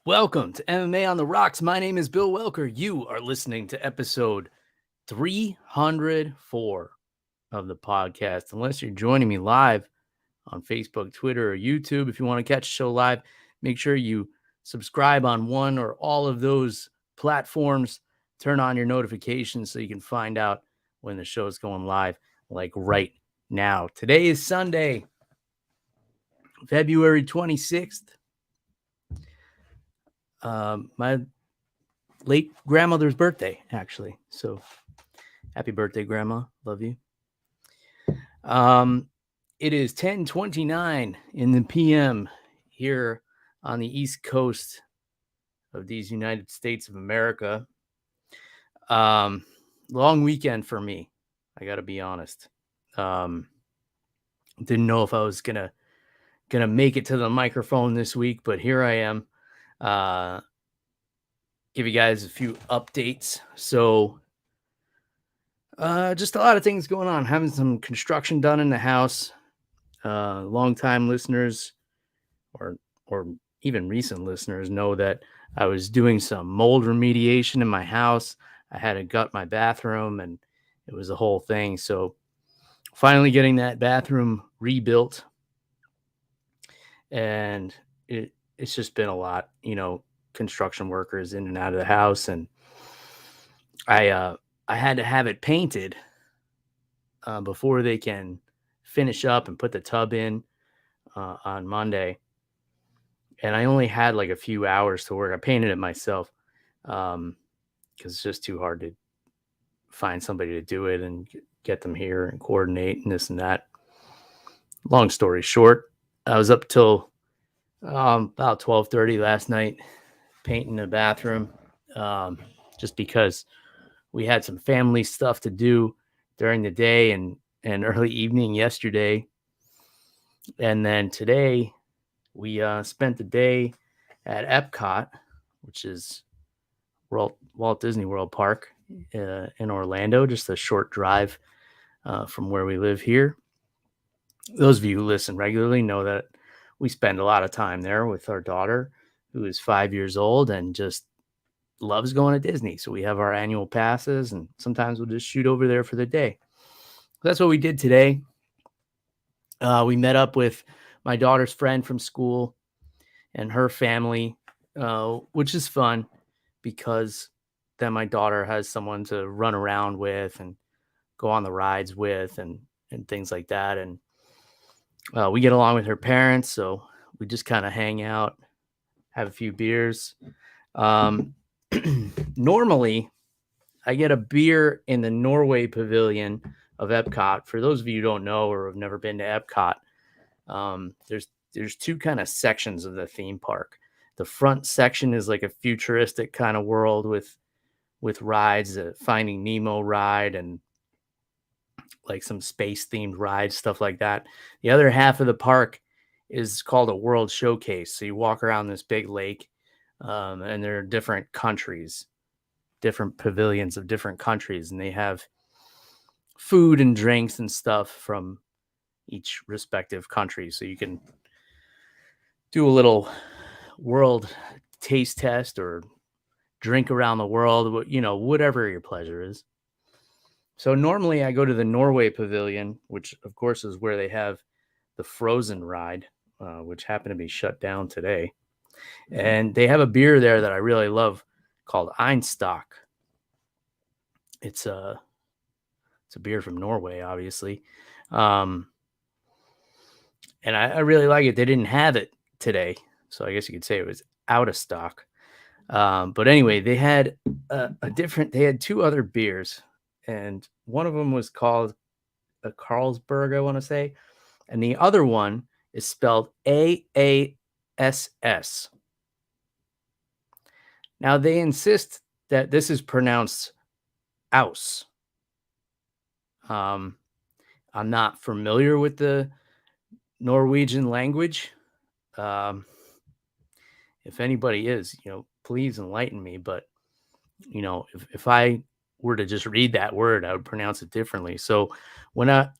Welcome to MMA on the Rocks. My name is Bill Welker. You are listening to episode 304 of the podcast. Unless you're joining me live on Facebook, Twitter, or YouTube, if you want to catch the show live, make sure you subscribe on one or all of those platforms. Turn on your notifications so you can find out when the show is going live, like right now. Today is Sunday, February 26th. My late grandmother's birthday, actually. So happy birthday, Grandma. Love you. It is 10:29 in the PM here on the East Coast of these United States of America. Long weekend for me, I got to be honest. Didn't know if I was gonna make it to the microphone this week, but here I am. Give you guys a few updates. So just a lot of things going on. Having some construction done in the house. Long-time listeners or even recent listeners know that I was doing some mold remediation in my house. I had to gut my bathroom, and it was a whole thing. So finally getting that bathroom rebuilt, and it's just been a lot, construction workers in and out of the house, and I had to have it painted before they can finish up and put the tub in on Monday. And I only had like a few hours to work. I painted it myself because it's just too hard to find somebody to do it and get them here and coordinate and this and that. Long story short, I was up till about 12:30 last night painting the bathroom just because we had some family stuff to do during the day and early evening yesterday. And then today we spent the day at EPCOT, which is Walt Disney World Park in Orlando, just a short drive from where we live here. Those of you who listen regularly know that we spend a lot of time there with our daughter, who is 5 years old and just loves going to Disney. So we have our annual passes, and sometimes we'll just shoot over there for the day. That's what we did today. We met up with my daughter's friend from school and her family, which is fun because then my daughter has someone to run around with and go on the rides with and things like that. And we get along with her parents, so we just kind of hang out, have a few beers. Normally, I get a beer in the Norway Pavilion of EPCOT. For those of you who don't know or have never been to EPCOT, there's two kind of sections of the theme park. The front section is like a futuristic kind of world with rides, Finding Nemo ride and like some space themed rides, stuff like that. The other half of the park is called a World Showcase. So you walk around this big lake, and there are different countries, different pavilions of different countries, and they have food and drinks and stuff from each respective country. So you can do a little world taste test or drink around the world, whatever your pleasure is. So normally I go to the Norway Pavilion, which of course is where they have the Frozen ride, which happened to be shut down today. And they have a beer there that I really love called Einstock. It's a beer from Norway, obviously. And I really like it. They didn't have it today, so I guess you could say it was out of stock. But anyway, they had they had two other beers, and one of them was called a Carlsberg, I want to say, and the other one is spelled AASS. Now they insist that this is pronounced Aus. I'm not familiar with the Norwegian language. If anybody is, please enlighten me. But, if I were to just read that word, I would pronounce it differently. So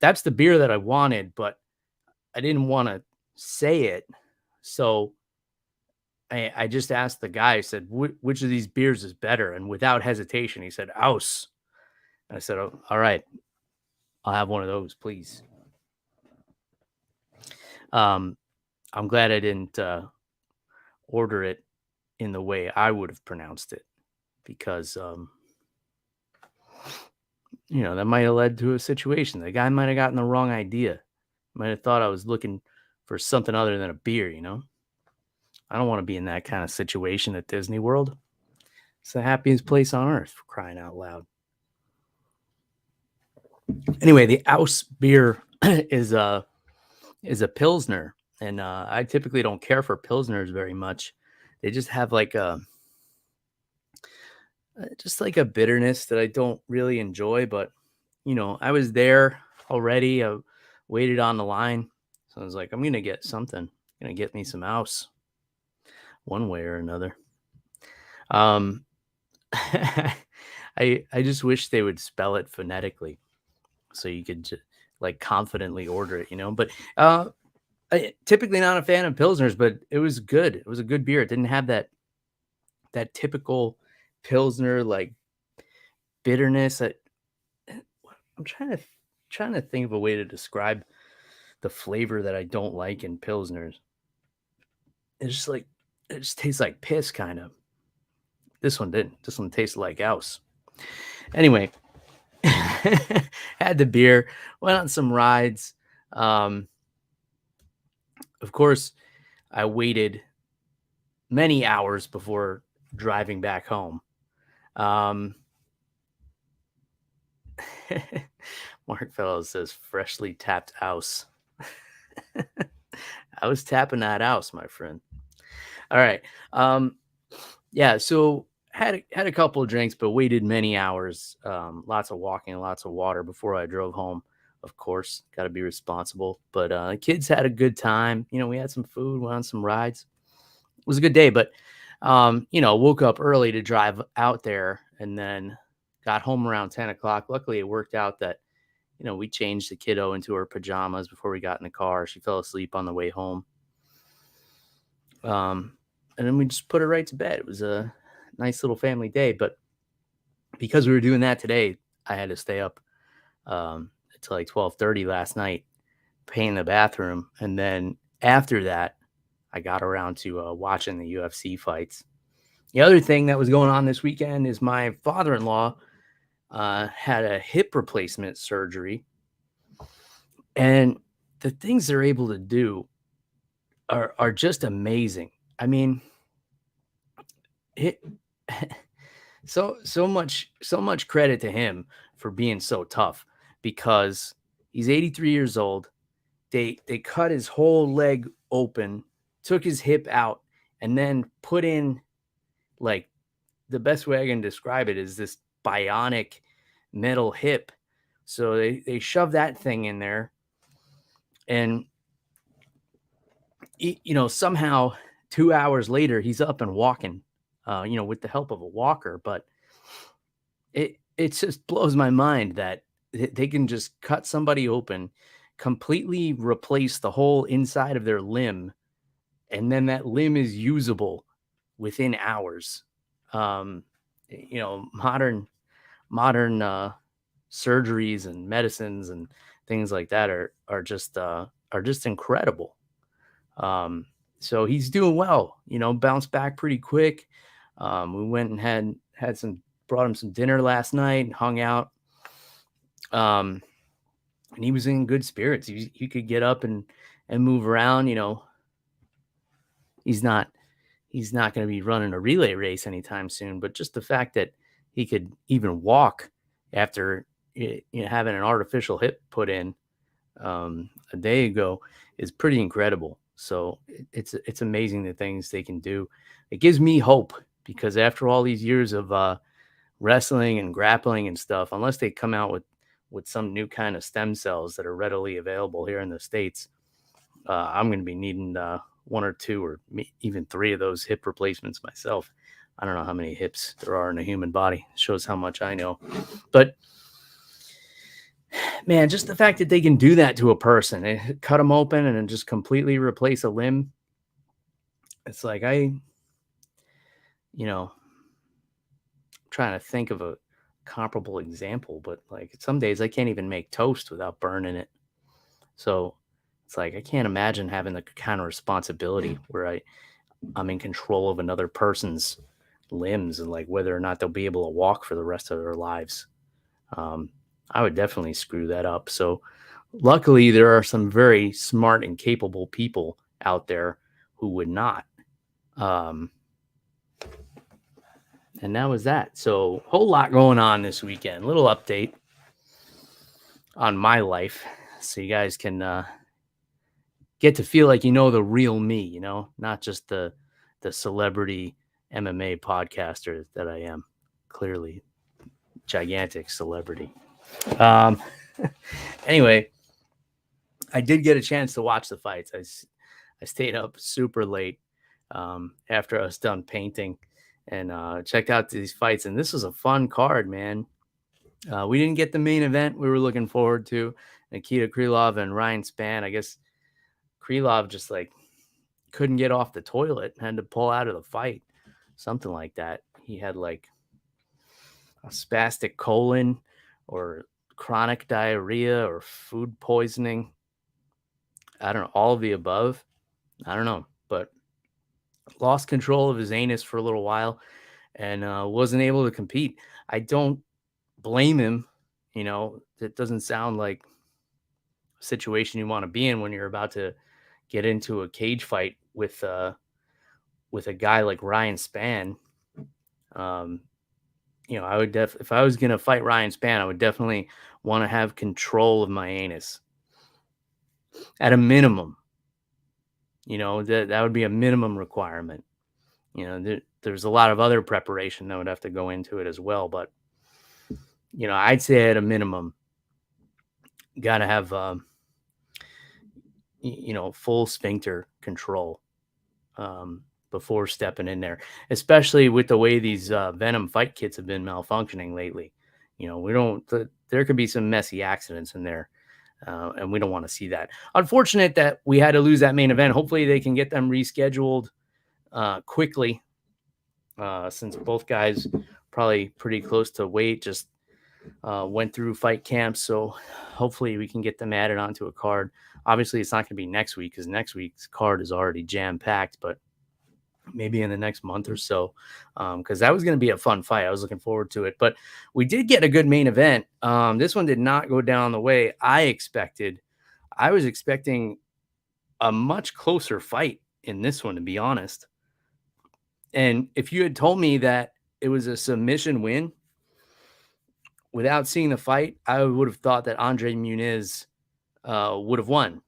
that's the beer that I wanted, but I didn't want to say it. So I just asked the guy, I said, which of these beers is better? And without hesitation, he said, Aus. And I said, oh, all right, I'll have one of those, please. I'm glad I didn't order it in the way I would have pronounced it, because, that might have led to a situation. The guy might have gotten the wrong idea. Might have thought I was looking for something other than a beer, I don't want to be in that kind of situation at Disney World. It's the happiest place on earth, for crying out loud. Anyway, the Aus beer is a Pilsner, and I typically don't care for Pilsners very much. They just have like a bitterness that I don't really enjoy, but I was there already. I waited on the line, so I was like, I'm going to get something. I'm going to get me some Aus one way or another. I just wish they would spell it phonetically so you could like confidently order it, but typically not a fan of Pilsners, but it was good. It was a good beer. It didn't have that typical Pilsner like bitterness. I'm trying to think of a way to describe the flavor that I don't like in Pilsners. It just tastes like piss, kind of. This one didn't. This one tasted like Aus. Anyway, had the beer, went on some rides. Of course, I waited many hours before driving back home. Mark Fellows says freshly tapped Aus. I was tapping that Aus, my friend. All right. Yeah, so had a couple of drinks, but waited many hours. Lots of walking, lots of water before I drove home. Of course, got to be responsible. But the kids had a good time. We had some food, went on some rides. It was a good day, but woke up early to drive out there, and then got home around 10 o'clock. Luckily, it worked out that we changed the kiddo into her pajamas before we got in the car. She fell asleep on the way home. And then we just put her right to bed. It was a nice little family day, but because we were doing that today, I had to stay up until like 12:30 last night, painting the bathroom. And then after that, I got around to watching the UFC fights. The other thing that was going on this weekend is my father-in-law had a hip replacement surgery, and the things they're able to do are just amazing. I mean, so much credit to him for being so tough, because he's 83 years old. They cut his whole leg open, took his hip out, and then put in, like, the best way I can describe it is this bionic metal hip. So they shove that thing in there, and somehow 2 hours later he's up and walking, with the help of a walker. But it just blows my mind that they can just cut somebody open, completely replace the whole inside of their limb, and then that limb is usable within hours. Modern surgeries and medicines and things like that are just incredible. So he's doing well, bounced back pretty quick. We went and brought him some dinner last night and hung out. And he was in good spirits. He could get up and move around. He's not going to be running a relay race anytime soon, but just the fact that he could even walk after having an artificial hip put in a day ago is pretty incredible. So it's amazing the things they can do. It gives me hope, because after all these years of wrestling and grappling and stuff, unless they come out with some new kind of stem cells that are readily available here in the States, I'm going to be needing one or two or even three of those hip replacements myself. I don't know how many hips there are in a human body. It shows how much I know. But man, just the fact that they can do that to a person, they cut them open and then just completely replace a limb. It's like, I you know, I'm trying to think of a comparable example, but like some days I can't even make toast without burning it. So it's like I can't imagine having the kind of responsibility where I'm in control of another person's limbs and like whether or not they'll be able to walk for the rest of their lives. Um, I would definitely screw that up. So luckily there are some very smart and capable people out there who would not. Um, and that was that. So whole lot going on this weekend. Little update on my life, so you guys can get to feel like you know the real me. Not just the celebrity MMA podcaster that I am. Clearly, gigantic celebrity. Um, anyway, I did get a chance to watch the fights. I stayed up super late after I was done painting and checked out these fights. And this was a fun card, man. We didn't get the main event we were looking forward to. Nikita Krylov and Ryan Spann. I guess Krylov just like couldn't get off the toilet and had to pull out of the fight. Something like that. He had like a spastic colon or chronic diarrhea or food poisoning. I don't know, all of the above. I don't know, but lost control of his anus for a little while and wasn't able to compete. I don't blame him. It doesn't sound like a situation you want to be in when you're about to get into a cage fight with a guy like Ryan Spann. Um, I would if I was gonna fight Ryan Spann, I would definitely want to have control of my anus at a minimum. That would be a minimum requirement. There's a lot of other preparation that would have to go into it as well, but I'd say at a minimum, got to have full sphincter control before stepping in there, especially with the way these Venom fight kits have been malfunctioning lately. There could be some messy accidents in there, and we don't want to see that. Unfortunate that we had to lose that main event. Hopefully they can get them rescheduled quickly, since both guys probably pretty close to weight, just went through fight camps. So hopefully we can get them added onto a card. Obviously it's not going to be next week because next week's card is already jam packed, but maybe in the next month or so, because that was going to be a fun fight. I was looking forward to it, but we did get a good main event. This one did not go down the way I expected. I was expecting a much closer fight in this one, to be honest. And if you had told me that it was a submission win without seeing the fight, I would have thought that Andre Muniz would have won.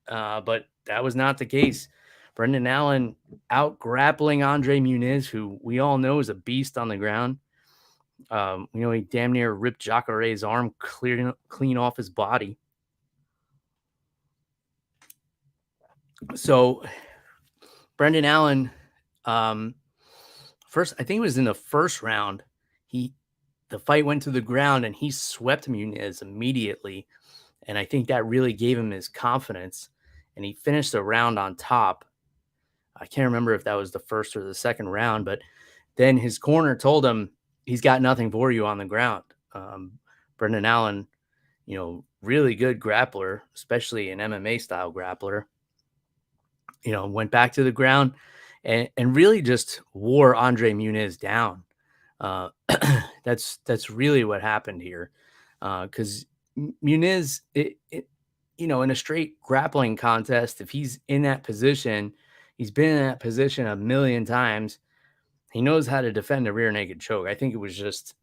But that was not the case. Brendan Allen out grappling Andre Muniz, who we all know is a beast on the ground. He damn near ripped Jacare's arm clean off his body. So Brendan Allen, first, I think it was in the first round, the fight went to the ground and he swept Muniz immediately. And I think that really gave him his confidence. And he finished the round on top. I can't remember if that was the first or the second round, but then his corner told him he's got nothing for you on the ground. Brendan Allen, really good grappler, especially an MMA style grappler, went back to the ground and really just wore Andre Muniz down. That's really what happened here. Because Muniz, in a straight grappling contest, if he's in that position, he's been in that position a million times. He knows how to defend a rear naked choke. I think it was just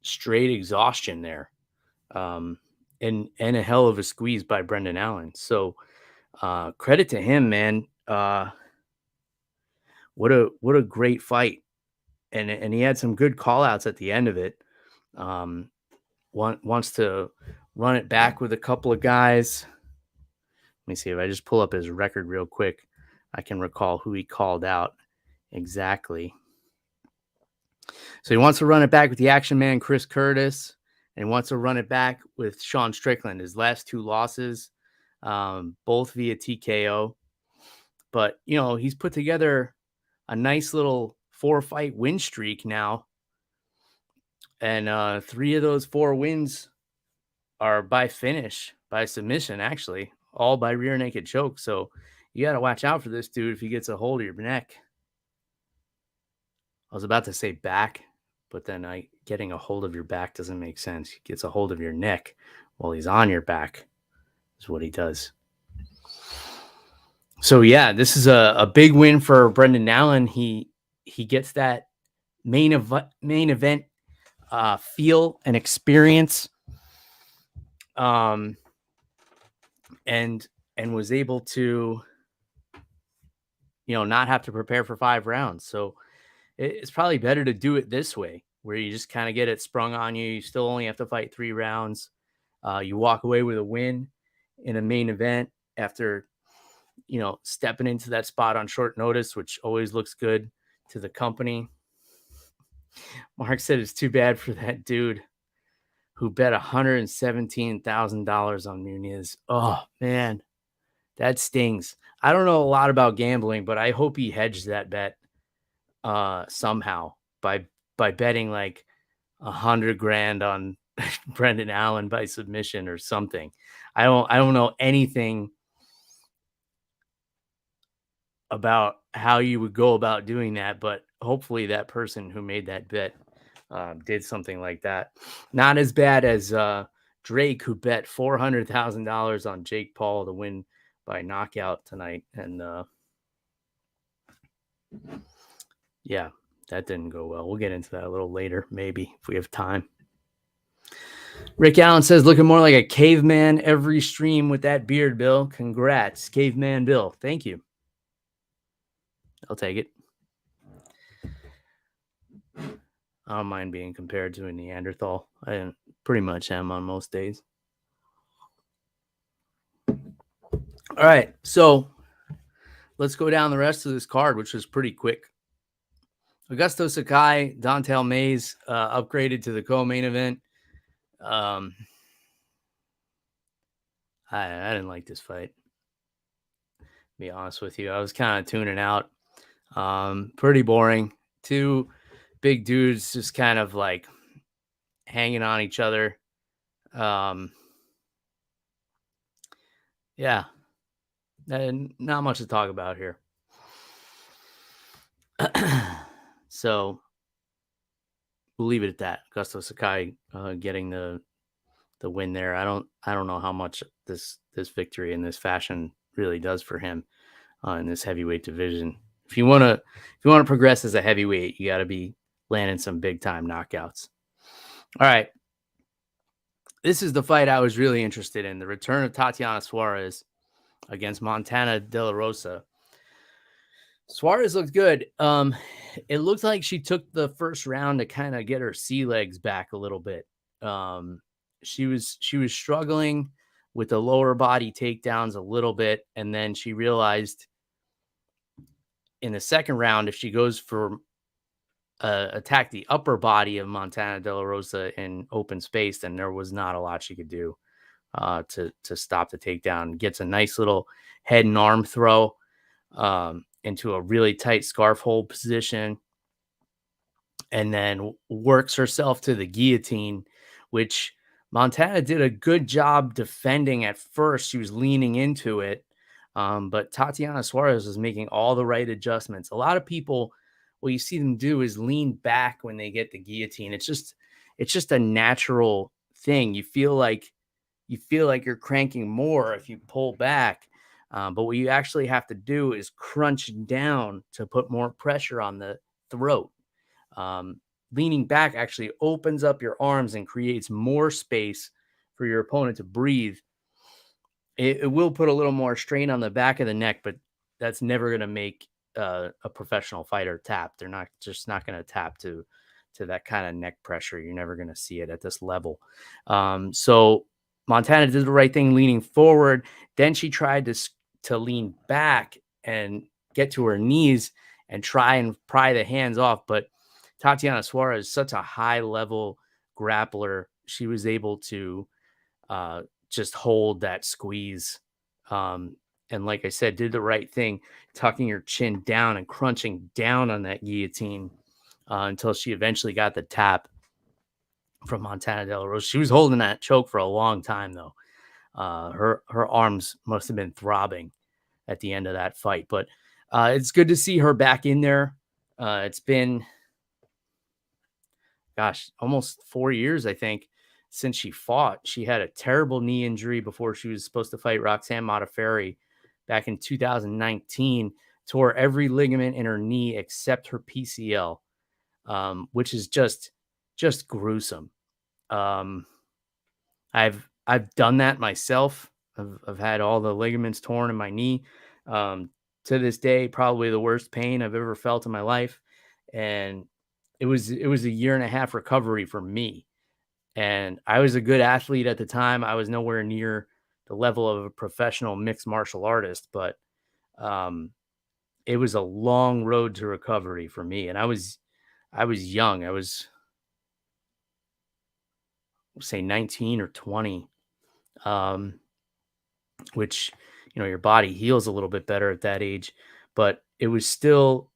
straight exhaustion there, and a hell of a squeeze by Brendan Allen. So credit to him, man. What a great fight, and he had some good call outs at the end of it. Wants to run it back with a couple of guys. Let me see if I just pull up his record real quick. I can recall who he called out exactly. So he wants to run it back with the action man, Chris Curtis, and he wants to run it back with Sean Strickland. His last two losses, both via TKO. But, he's put together a nice little 4-fight win streak now. And 3 of those 4 wins are by finish, by submission, actually, all by rear naked choke. So you got to watch out for this dude if he gets a hold of your neck. I was about to say back, but then getting a hold of your back doesn't make sense. He gets a hold of your neck while he's on your back is what he does. So yeah, this is a big win for Brendan Allen. He gets that main event feel and experience, and was able to, not have to prepare for 5 rounds. So it's probably better to do it this way, where you just kind of get it sprung on you. You still only have to fight 3 rounds. You walk away with a win in a main event after, stepping into that spot on short notice, which always looks good to the company. Mark said it's too bad for that dude who bet $117,000 on Muniz. Oh, man, that stings. I don't know a lot about gambling, but I hope he hedged that bet somehow by betting like $100,000 on Brendan Allen by submission or something. I don't know anything about how you would go about doing that, but hopefully that person who made that bet did something like that. Not as bad as Drake, who bet $400,000 on Jake Paul to win by knockout tonight. And yeah, that didn't go well. We'll get into that a little later, maybe, if we have time. Rick Allen says, looking more like a caveman every stream with that beard, Bill. Congrats, Caveman Bill. Thank you. I'll take it. I don't mind being compared to a Neanderthal. I pretty much am on most days. All right, so let's go down the rest of this card, which was pretty quick. Augusto Sakai, Dante Almeida upgraded to the co-main event. I didn't like this fight, to be honest with you. I was kind of tuning out. Pretty boring. 2 big dudes just kind of like hanging on each other. Yeah, not much to talk about here. So we'll leave it at that. Augusto Sakai getting the win there. I don't know how much this victory in this fashion really does for him in this heavyweight division. If you want to progress as a heavyweight, you got to be landing some big time knockouts. All right. This is the fight I was really interested in. The return of Tatiana Suarez against Montana De La Rosa. Suarez looked good. It looked like she took the first round to kind of get her sea legs back a little bit. She was struggling with the lower body takedowns a little bit, and then she realized in the second round, if she goes for attack the upper body of Montana De La Rosa in open space, then there was not a lot she could do to stop the takedown. Gets a nice little head and arm throw into a really tight scarf hold position, and then works herself to the guillotine, which Montana did a good job defending at first. She was leaning into it, but Tatiana Suarez was making all the right adjustments. A lot of people, what you see them do is lean back when they get the guillotine. It's just a natural thing. You feel like you're cranking more if you pull back. But what you actually have to do is crunch down to put more pressure on the throat. Leaning back actually opens up your arms and creates more space for your opponent to breathe. It will put a little more strain on the back of the neck, but that's never going to make a professional fighter tap. They're not going to tap to that kind of neck pressure. You're never going to see it at this level. So Montana did the right thing, leaning forward. Then she tried to lean back and get to her knees and try and pry the hands off. But Tatiana Suarez is such a high-level grappler. She was able to just hold that squeeze And like I said, did the right thing, tucking her chin down and crunching down on that guillotine until she eventually got the tap from Montana De La Rosa. She was holding that choke for a long time, though. Her arms must have been throbbing at the end of that fight. But it's good to see her back in there. It's been, gosh, almost 4 years, I think, since she fought. She had a terrible knee injury before she was supposed to fight Roxanne Modafferi back in 2019. Tore every ligament in her knee except her PCL, which is just gruesome. I've done that myself. I've had all the ligaments torn in my knee. To this day, probably the worst pain I've ever felt in my life. And it was a year and a half recovery for me. And I was a good athlete at the time. I was nowhere near the level of a professional mixed martial artist, but it was a long road to recovery for me. And I was young. I was, say, 19 or 20. Which, your body heals a little bit better at that age, but it still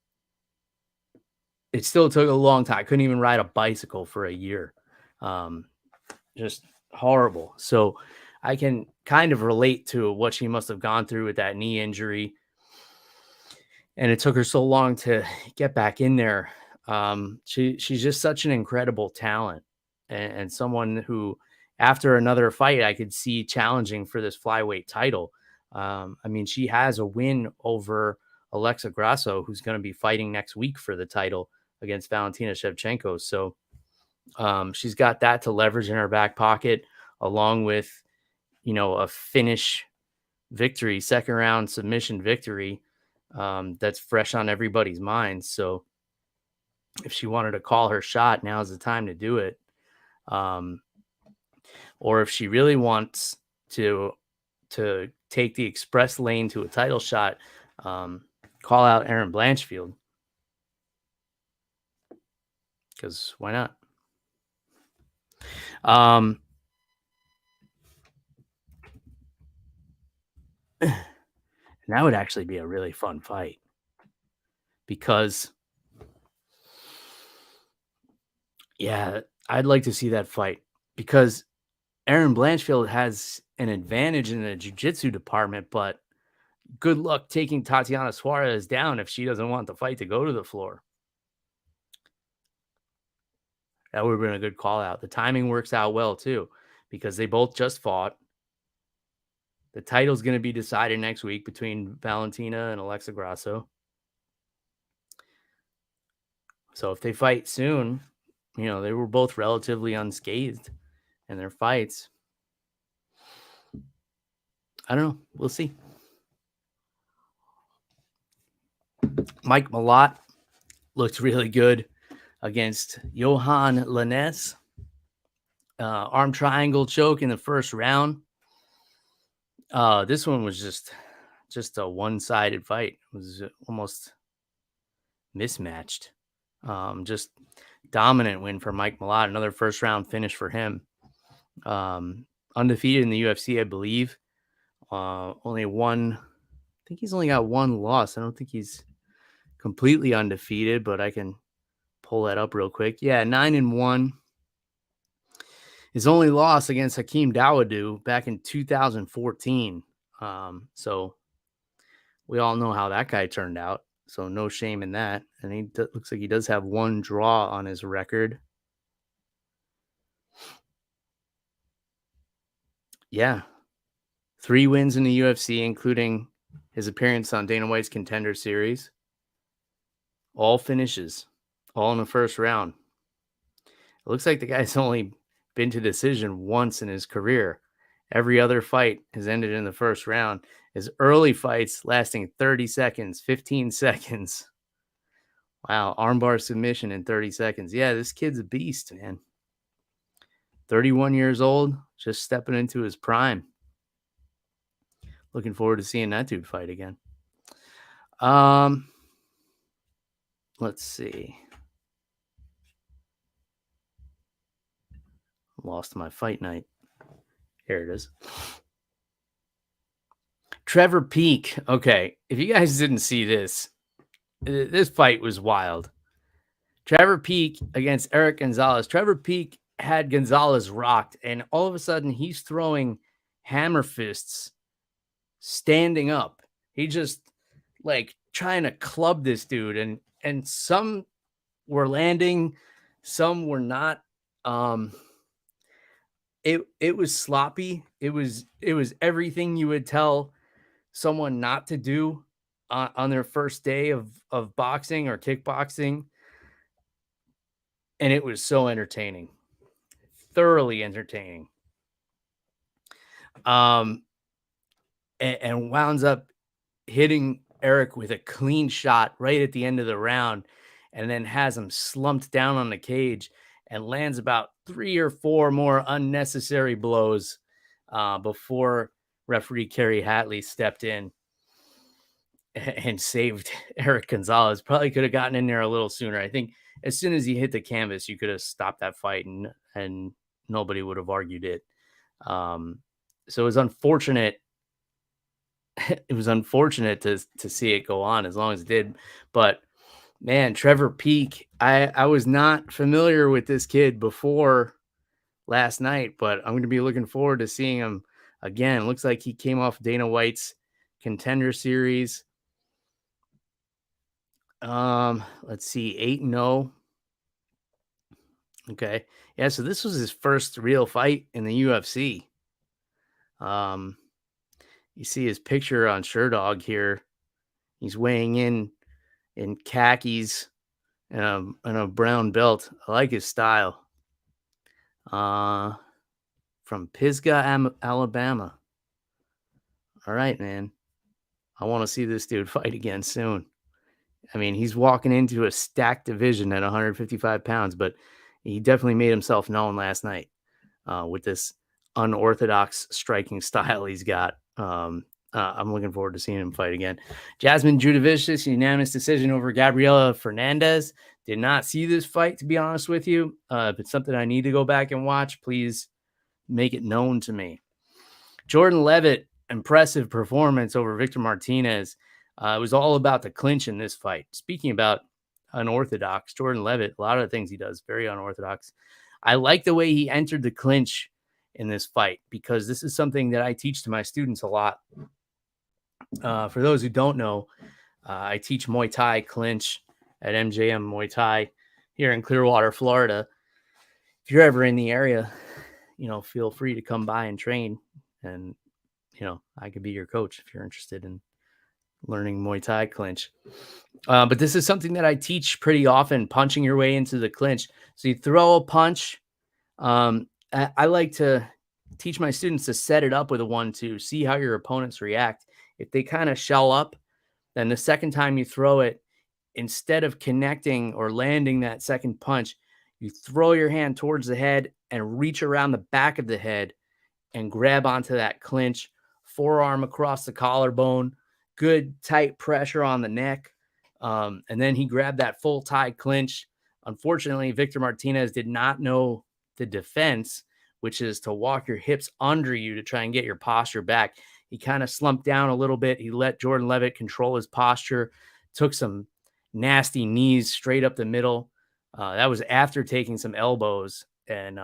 took a long time. I couldn't even ride a bicycle for a year. Just horrible. So I can kind of relate to what she must have gone through with that knee injury. And it took her so long to get back in there. She's just such an incredible talent and someone who, after another fight, I could see challenging for this flyweight title. I mean, she has a win over Alexa Grasso, who's going to be fighting next week for the title against Valentina Shevchenko. So she's got that to leverage in her back pocket, along with, a finish victory, second round submission victory that's fresh on everybody's minds. So if she wanted to call her shot, now's the time to do it. Or if she really wants to take the express lane to a title shot, call out Erin Blanchfield. Because why not? And that would actually be a really fun fight. Because, yeah, I'd like to see that fight. Because Erin Blanchfield has an advantage in the jiu-jitsu department, but good luck taking Tatiana Suarez down if she doesn't want the fight to go to the floor. That would have been a good call out. The timing works out well, too, because they both just fought. The title's going to be decided next week between Valentina and Alexa Grasso. So if they fight soon, they were both relatively unscathed in their fights. I don't know. We'll see. Mike Malott looked really good against Johan Lainez. Arm triangle choke in the first round. This one was just a one-sided fight. It was almost mismatched. Just dominant win for Mike Malott. Another first-round finish for him. Undefeated in the UFC, I believe. Only one. I think he's only got one loss. I don't think he's completely undefeated, but I can pull that up real quick. Yeah, 9-1. His only loss against Hakeem Dawodu back in 2014. So we all know how that guy turned out. So no shame in that. And he looks like he does have one draw on his record. Yeah. 3 wins in the UFC, including his appearance on Dana White's Contender Series. All finishes. All in the first round. It looks like the guy's only been to decision once in his career. Every other fight has ended in the first round. His early fights lasting 30 seconds, 15 seconds. Wow, armbar submission in 30 seconds. Yeah, this kid's a beast, man. 31 years old, just stepping into his prime. Looking forward to seeing that dude fight again. Let's see. Lost my fight night. Here it is. Trevor Peak. Okay, if you guys didn't see this, this fight was wild. Trevor Peak against Erick Gonzalez. Trevor Peak had Gonzalez rocked, and all of a sudden he's throwing hammer fists standing up. He just like trying to club this dude, and some were landing, some were not. It was sloppy. It was everything you would tell someone not to do on their first day of boxing or kickboxing. And it was so entertaining, thoroughly entertaining. And wounds up hitting Erick with a clean shot right at the end of the round, and then has him slumped down on the cage and lands about 3 or 4 more unnecessary blows before referee Kerry Hatley stepped in and saved Erick Gonzalez. Probably could have gotten in there a little sooner. I think as soon as he hit the canvas, you could have stopped that fight and nobody would have argued it. So it was unfortunate. It was unfortunate to see it go on as long as it did. But man, Trevor Peak, I was not familiar with this kid before last night, but I'm going to be looking forward to seeing him again. Looks like he came off Dana White's Contender Series. Let's see, 8-0. Okay. Yeah, so this was his first real fight in the UFC. You see his picture on Sherdog here. He's weighing in khakis and a brown belt. I like his style. From Pisgah, Alabama. All right, man. I want to see this dude fight again soon. I mean, he's walking into a stacked division at 155 pounds, but he definitely made himself known last night with this unorthodox striking style he's got. I'm looking forward to seeing him fight again. Jasmine Jasudavicius, unanimous decision over Gabriela Fernandez. Did not see this fight, to be honest with you. If it's something I need to go back and watch, please make it known to me. Jordan Leavitt, impressive performance over Victor Martinez. It was all about the clinch in this fight. Speaking about unorthodox, Jordan Leavitt, a lot of the things he does, very unorthodox. I like the way he entered the clinch in this fight because this is something that I teach to my students a lot. For those who don't know, I teach Muay Thai clinch at MJM Muay Thai here in Clearwater, Florida. If you're ever in the area, feel free to come by and train. And, I could be your coach if you're interested in learning Muay Thai clinch. But this is something that I teach pretty often, punching your way into the clinch. So you throw a punch. I like to teach my students to set it up with a 1-2, see how your opponents react. If they kind of shell up, then the second time you throw it, instead of connecting or landing that second punch, you throw your hand towards the head and reach around the back of the head and grab onto that clinch, forearm across the collarbone, good tight pressure on the neck. And then he grabbed that full tie clinch. Unfortunately, Victor Martinez did not know the defense, which is to walk your hips under you to try and get your posture back. He kind of slumped down a little bit. He let Jordan Leavitt control his posture, took some nasty knees straight up the middle. That was after taking some elbows and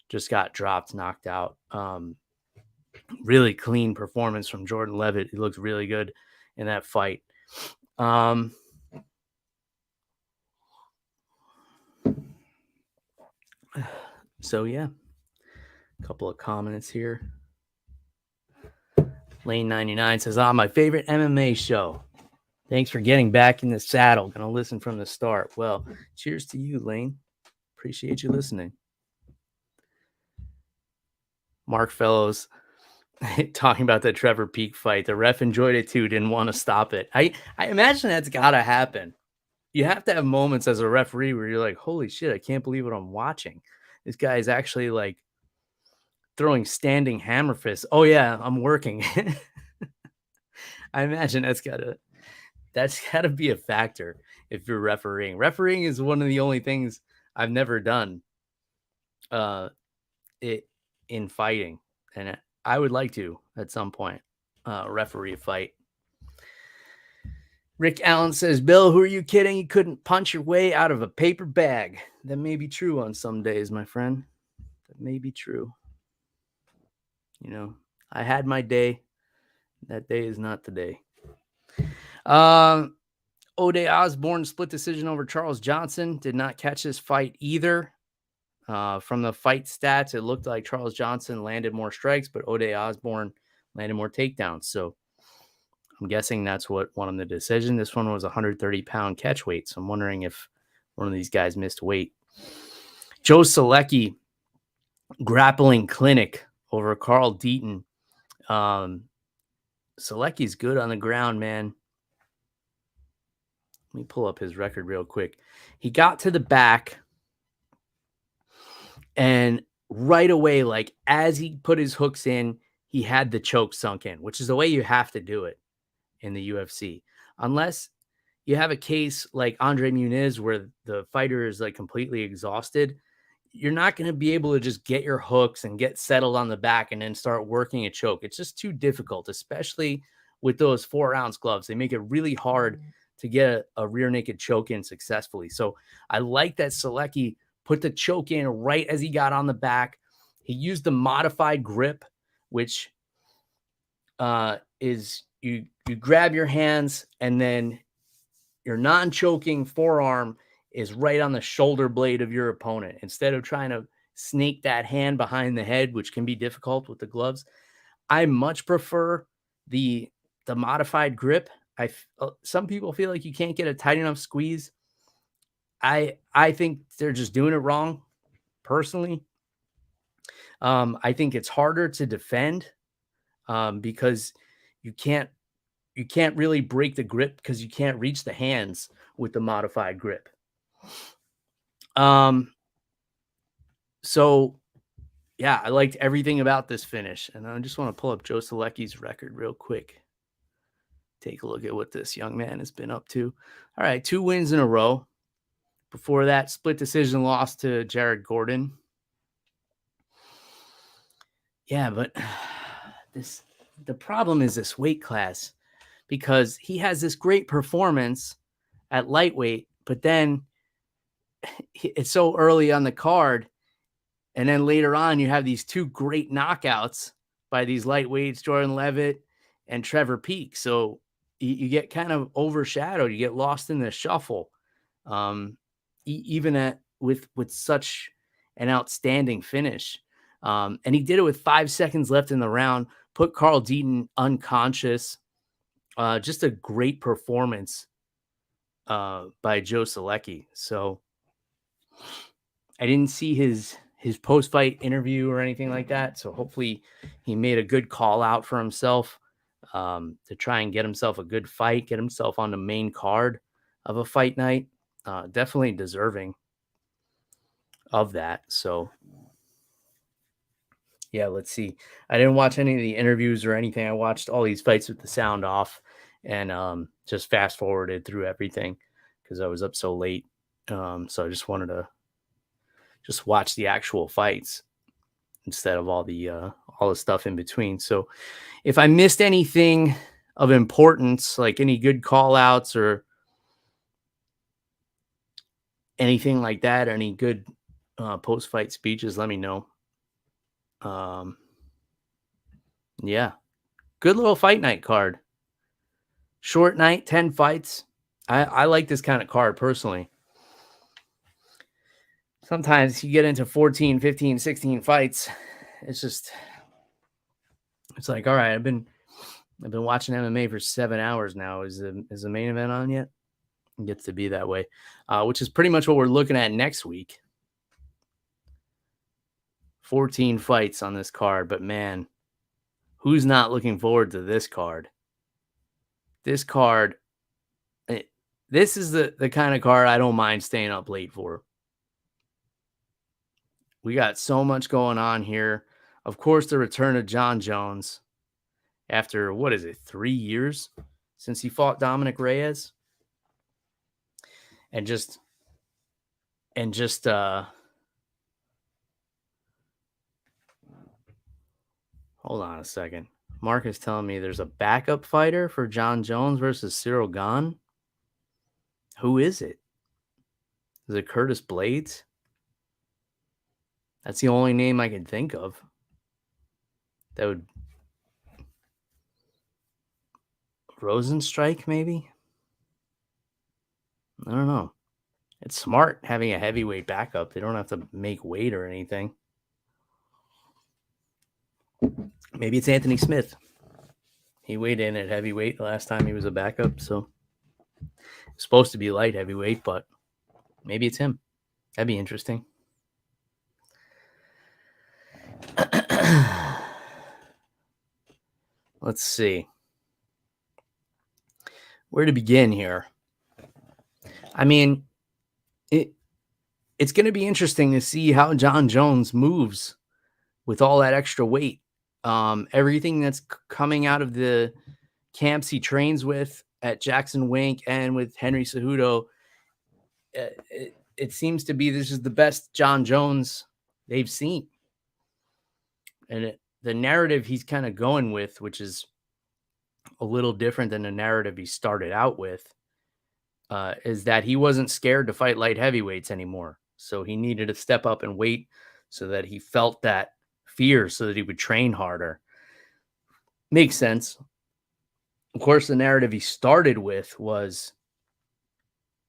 just got dropped, knocked out. Really clean performance from Jordan Leavitt. He looked really good in that fight. So, yeah, a couple of comments here. Lane 99 says, my favorite MMA show. Thanks for getting back in the saddle. Going to listen from the start. Well, cheers to you, Lane. Appreciate you listening. Mark Fellows talking about the Trevor Peak fight. The ref enjoyed it too, didn't want to stop it. I imagine that's got to happen. You have to have moments as a referee where you're like, holy shit, I can't believe what I'm watching. This guy is actually like throwing standing hammer fists. Oh yeah, I'm working. I imagine that's gotta be a factor if you're refereeing. Refereeing is one of the only things I've never done in fighting, and I would like to at some point. referee fight. Rick Allen says, Bill, who are you kidding? You couldn't punch your way out of a paper bag. That may be true on some days, my friend. That may be true. You know, I had my day. That day is not the day. Ode Osbourne split decision over Charles Johnson. Did not catch this fight either. From the fight stats, it looked like Charles Johnson landed more strikes, but Ode Osbourne landed more takedowns. So I'm guessing that's what won him the decision. This one was 130-pound catch weight. So I'm wondering if one of these guys missed weight. Joe Selecki grappling clinic over Carl Deaton. Selecki's good on the ground, man. Let me pull up his record real quick. He got to the back, and right away, like as he put his hooks in, he had the choke sunk in, which is the way you have to do it in the UFC. Unless you have a case like Andre Muniz where the fighter is like completely exhausted, you're not going to be able to just get your hooks and get settled on the back and then start working a choke. It's just too difficult, especially with those 4-ounce gloves. They make it really hard to get a rear naked choke in successfully. So I like that Selecki put the choke in right as he got on the back. He used the modified grip, which is you grab your hands and then your non-choking forearm is right on the shoulder blade of your opponent. Instead of trying to snake that hand behind the head, which can be difficult with the gloves, I much prefer the modified grip. Some people feel like you can't get a tight enough squeeze. I think they're just doing it wrong, personally. I think it's harder to defend because you can't really break the grip because you can't reach the hands with the modified grip. So yeah, I liked everything about this finish. And I just want to pull up Joe Selecki's record real quick. Take a look at what this young man has been up to. All right, 2 wins in a row. Before that, split decision loss to Jared Gordon. Yeah, but the problem is this weight class, because he has this great performance at lightweight, but then it's so early on the card. And then later on, you have these 2 great knockouts by these lightweights, Jordan Leavitt and Trevor Peek. So you get kind of overshadowed. You get lost in the shuffle, even with such an outstanding finish. And he did it with 5 seconds left in the round, put Carl Deaton unconscious. Just a great performance by Joe Selecki. So I didn't see his post-fight interview or anything like that. So hopefully he made a good call out for himself to try and get himself a good fight, get himself on the main card of a fight night. Definitely deserving of that. So yeah, let's see. I didn't watch any of the interviews or anything. I watched all these fights with the sound off and just fast forwarded through everything because I was up so late. So I just wanted to just watch the actual fights instead of all the stuff in between. So if I missed anything of importance, like any good call outs or anything like that, any good post-fight speeches, let me know. Yeah, good little fight night card. Short night, 10 fights. I like this kind of card personally. Sometimes you get into 14, 15, 16 fights. It's like, all right, I've been watching MMA for 7 hours now. Is the main event on yet? It gets to be that way, which is pretty much what we're looking at next week. 14 fights on this card, but man, who's not looking forward to this card? This card, this is the kind of card I don't mind staying up late for. We got so much going on here. Of course, the return of Jon Jones after, 3 years since he fought Dominic Reyes? And just hold on a second. Mark is telling me there's a backup fighter for Jon Jones versus Ciryl Gane. Who is it? Is it Curtis Blades? That's the only name I can think of. That would... Rosenstrike, maybe? I don't know. It's smart having a heavyweight backup. They don't have to make weight or anything. Maybe it's Anthony Smith. He weighed in at heavyweight the last time he was a backup, so it's supposed to be light heavyweight, but maybe it's him. That'd be interesting. Let's see. Where to begin here? I mean, it's going to be interesting to see how Jon Jones moves with all that extra weight. Everything that's coming out of the camps he trains with at Jackson Wink and with Henry Cejudo, it seems to be this is the best Jon Jones they've seen. And the narrative he's kind of going with, which is a little different than the narrative he started out with, is that he wasn't scared to fight light heavyweights anymore. So he needed to step up and weight so that he felt that fear so that he would train harder. Makes sense. Of course, the narrative he started with was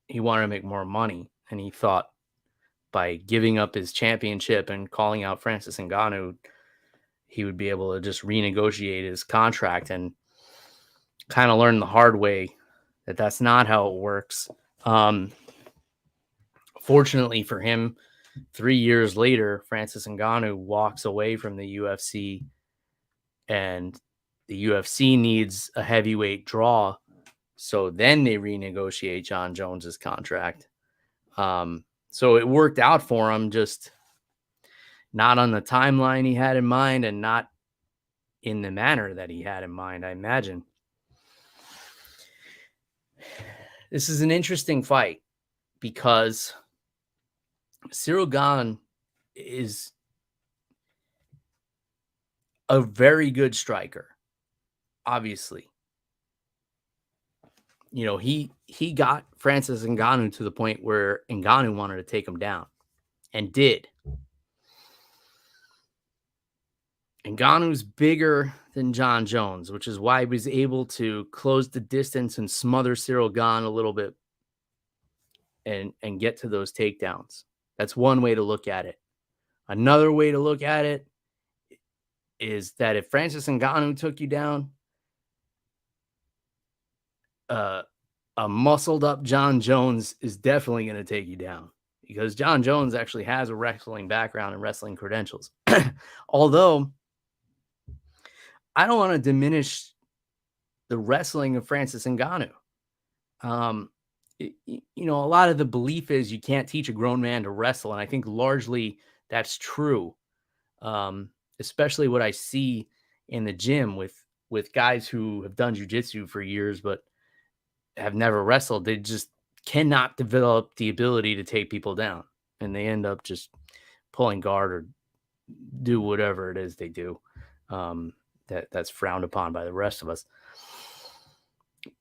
he wanted to make more money. And he thought by giving up his championship and calling out Francis Ngannou, he would be able to just renegotiate his contract, and kind of learn the hard way that that's not how it works. Fortunately for him, 3 years later, Francis Ngannou walks away from the UFC, and the UFC needs a heavyweight draw. So then they renegotiate Jon Jones's contract. So it worked out for him, just not on the timeline he had in mind and not in the manner that he had in mind, I imagine. This is an interesting fight because Ciryl Gane is a very good striker, obviously. You know, he got Francis Ngannou to the point where Ngannou wanted to take him down, and did. Ngannou's bigger than Jon Jones, which is why he was able to close the distance and smother Ciryl Gane a little bit and get to those takedowns. That's one way to look at it. Another way to look at it is that if Francis Ngannou took you down, a muscled up Jon Jones is definitely going to take you down, because Jon Jones actually has a wrestling background and wrestling credentials. Although I don't want to diminish the wrestling of Francis Ngannou. You know, a lot of the belief is you can't teach a grown man to wrestle, and I think largely that's true. Especially what I see in the gym with guys who have done jiu-jitsu for years but have never wrestled. They just cannot develop the ability to take people down, and they end up just pulling guard or do whatever it is they do. That's frowned upon by the rest of us.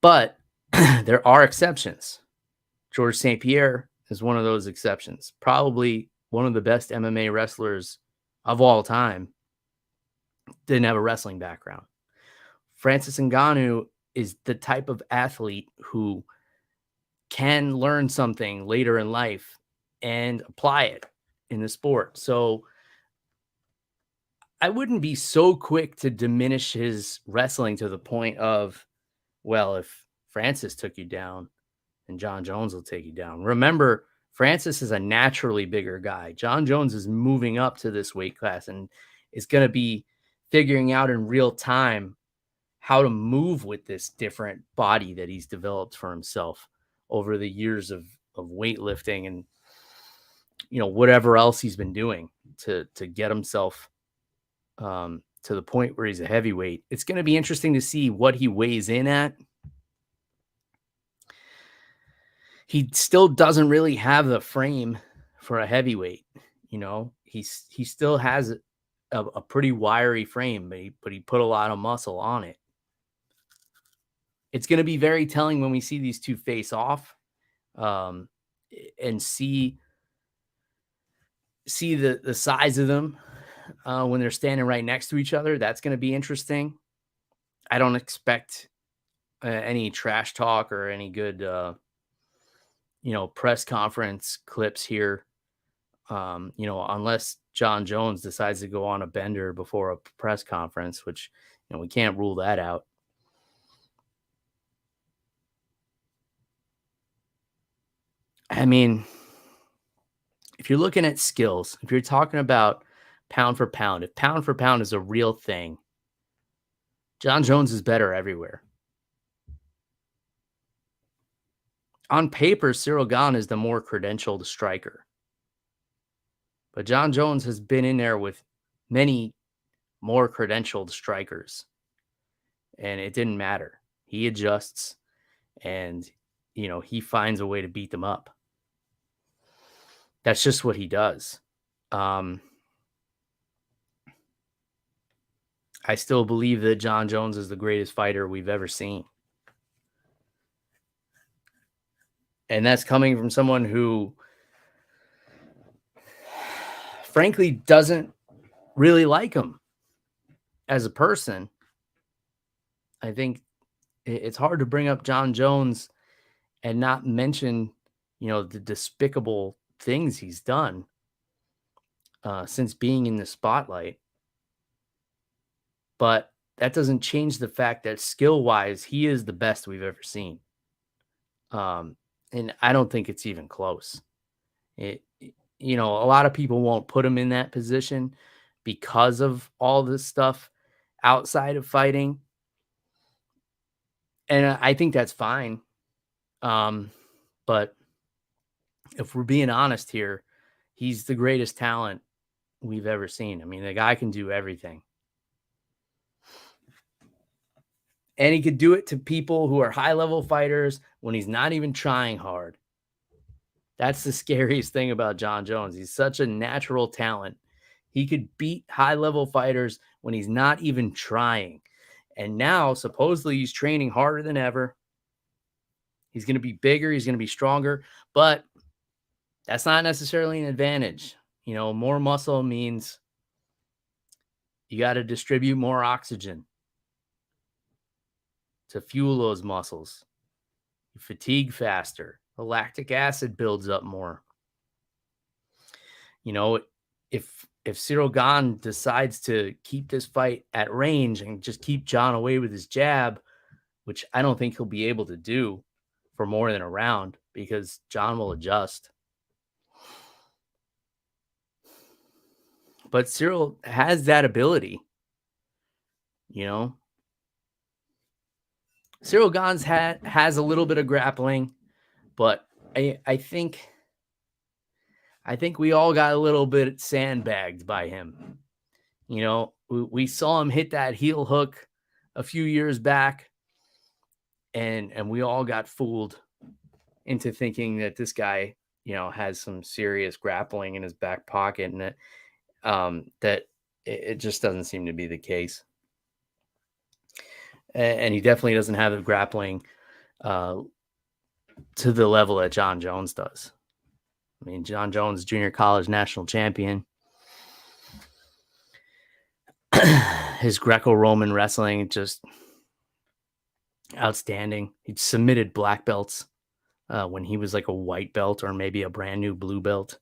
But there are exceptions. George St. Pierre is one of those exceptions. Probably one of the best MMA wrestlers of all time. Didn't have a wrestling background. Francis Ngannou is the type of athlete who can learn something later in life and apply it in the sport. So I wouldn't be so quick to diminish his wrestling to the point of, well, if Francis took you down, then Jon Jones will take you down. Remember, Francis is a naturally bigger guy. Jon Jones is moving up to this weight class and is going to be figuring out in real time how to move with this different body that he's developed for himself over the years of weightlifting and, you know, whatever else he's been doing to get himself to the point where he's a heavyweight. It's going to be interesting to see what he weighs in at. He still doesn't really have the frame for a heavyweight. You know, he still has a pretty wiry frame, but he put a lot of muscle on it. It's going to be very telling when we see these two face off, and see the size of them when they're standing right next to each other. That's going to be interesting. I don't expect any trash talk or any good, press conference clips here. Unless Jon Jones decides to go on a bender before a press conference, which, we can't rule that out. I mean, if you're looking at skills, if you're talking about pound for pound, if pound for pound is a real thing, Jon Jones is better everywhere. On paper, Ciryl Gane is the more credentialed striker. But Jon Jones has been in there with many more credentialed strikers. And it didn't matter. He adjusts and, he finds a way to beat them up. That's just what he does. I still believe that Jon Jones is the greatest fighter we've ever seen. And that's coming from someone who, frankly, doesn't really like him as a person. I think it's hard to bring up Jon Jones and not mention, the despicable things he's done since being in the spotlight. But that doesn't change the fact that skill-wise, he is the best we've ever seen. And I don't think it's even close. A lot of people won't put him in that position because of all this stuff outside of fighting. And I think that's fine. But if we're being honest here, he's the greatest talent we've ever seen. I mean, the guy can do everything. And he could do it to people who are high-level fighters when he's not even trying hard. That's the scariest thing about Jon Jones. He's such a natural talent. He could beat high-level fighters when he's not even trying. And now, supposedly, he's training harder than ever. He's going to be bigger. He's going to be stronger. But that's not necessarily an advantage. More muscle means you got to distribute more oxygen to fuel those muscles. You fatigue faster. The lactic acid builds up more. If Ciryl Gane decides to keep this fight at range and just keep Jon away with his jab, which I don't think he'll be able to do for more than a round because Jon will adjust. But Ciryl has that ability. Ciryl Gane's has a little bit of grappling, but I think we all got a little bit sandbagged by him. We saw him hit that heel hook a few years back, and we all got fooled into thinking that this guy, has some serious grappling in his back pocket, and that it just doesn't seem to be the case. And he definitely doesn't have the grappling to the level that Jon Jones does. I mean, Jon Jones, junior college national champion. His Greco-Roman wrestling, just outstanding. He submitted black belts when he was like a white belt or maybe a brand new blue belt.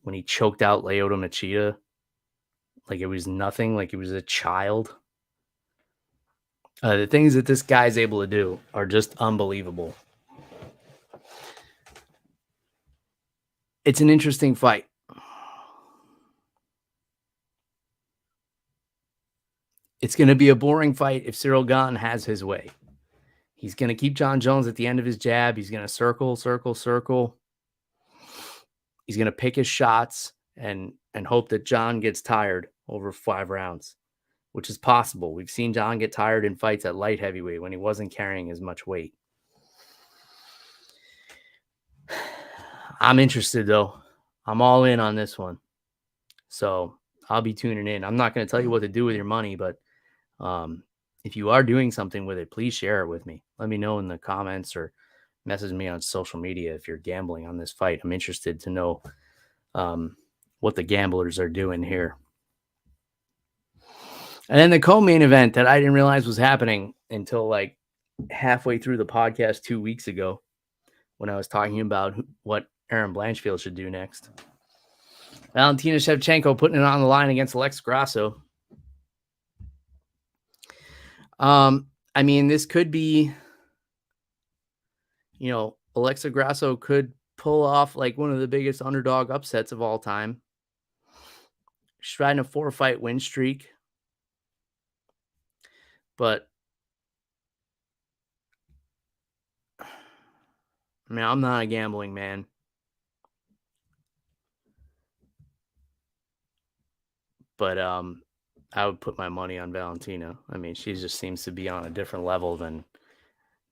When he choked out Lyoto Machida like it was nothing, like he was a child. The things that this guy's able to do are just unbelievable. It's an interesting fight. It's going to be a boring fight if Ciryl Gane has his way. He's going to keep Jon Jones at the end of his jab. He's going to circle. He's going to pick his shots and hope that Jon gets tired over 5 rounds, which is possible. We've seen Jon get tired in fights at light heavyweight when he wasn't carrying as much weight. I'm interested, though. I'm all in on this one. So I'll be tuning in. I'm not going to tell you what to do with your money, but if you are doing something with it, please share it with me. Let me know in the comments or message me on social media if you're gambling on this fight. I'm interested to know what the gamblers are doing here. And then the co-main event that I didn't realize was happening until like halfway through the podcast 2 weeks ago when I was talking about what Erin Blanchfield should do next. Valentina Shevchenko putting it on the line against Alexa Grasso. I mean, this could be, Alexa Grasso could pull off like one of the biggest underdog upsets of all time. She's riding a 4-fight win streak. But I mean, I'm not a gambling man. But I would put my money on Valentina. I mean, she just seems to be on a different level than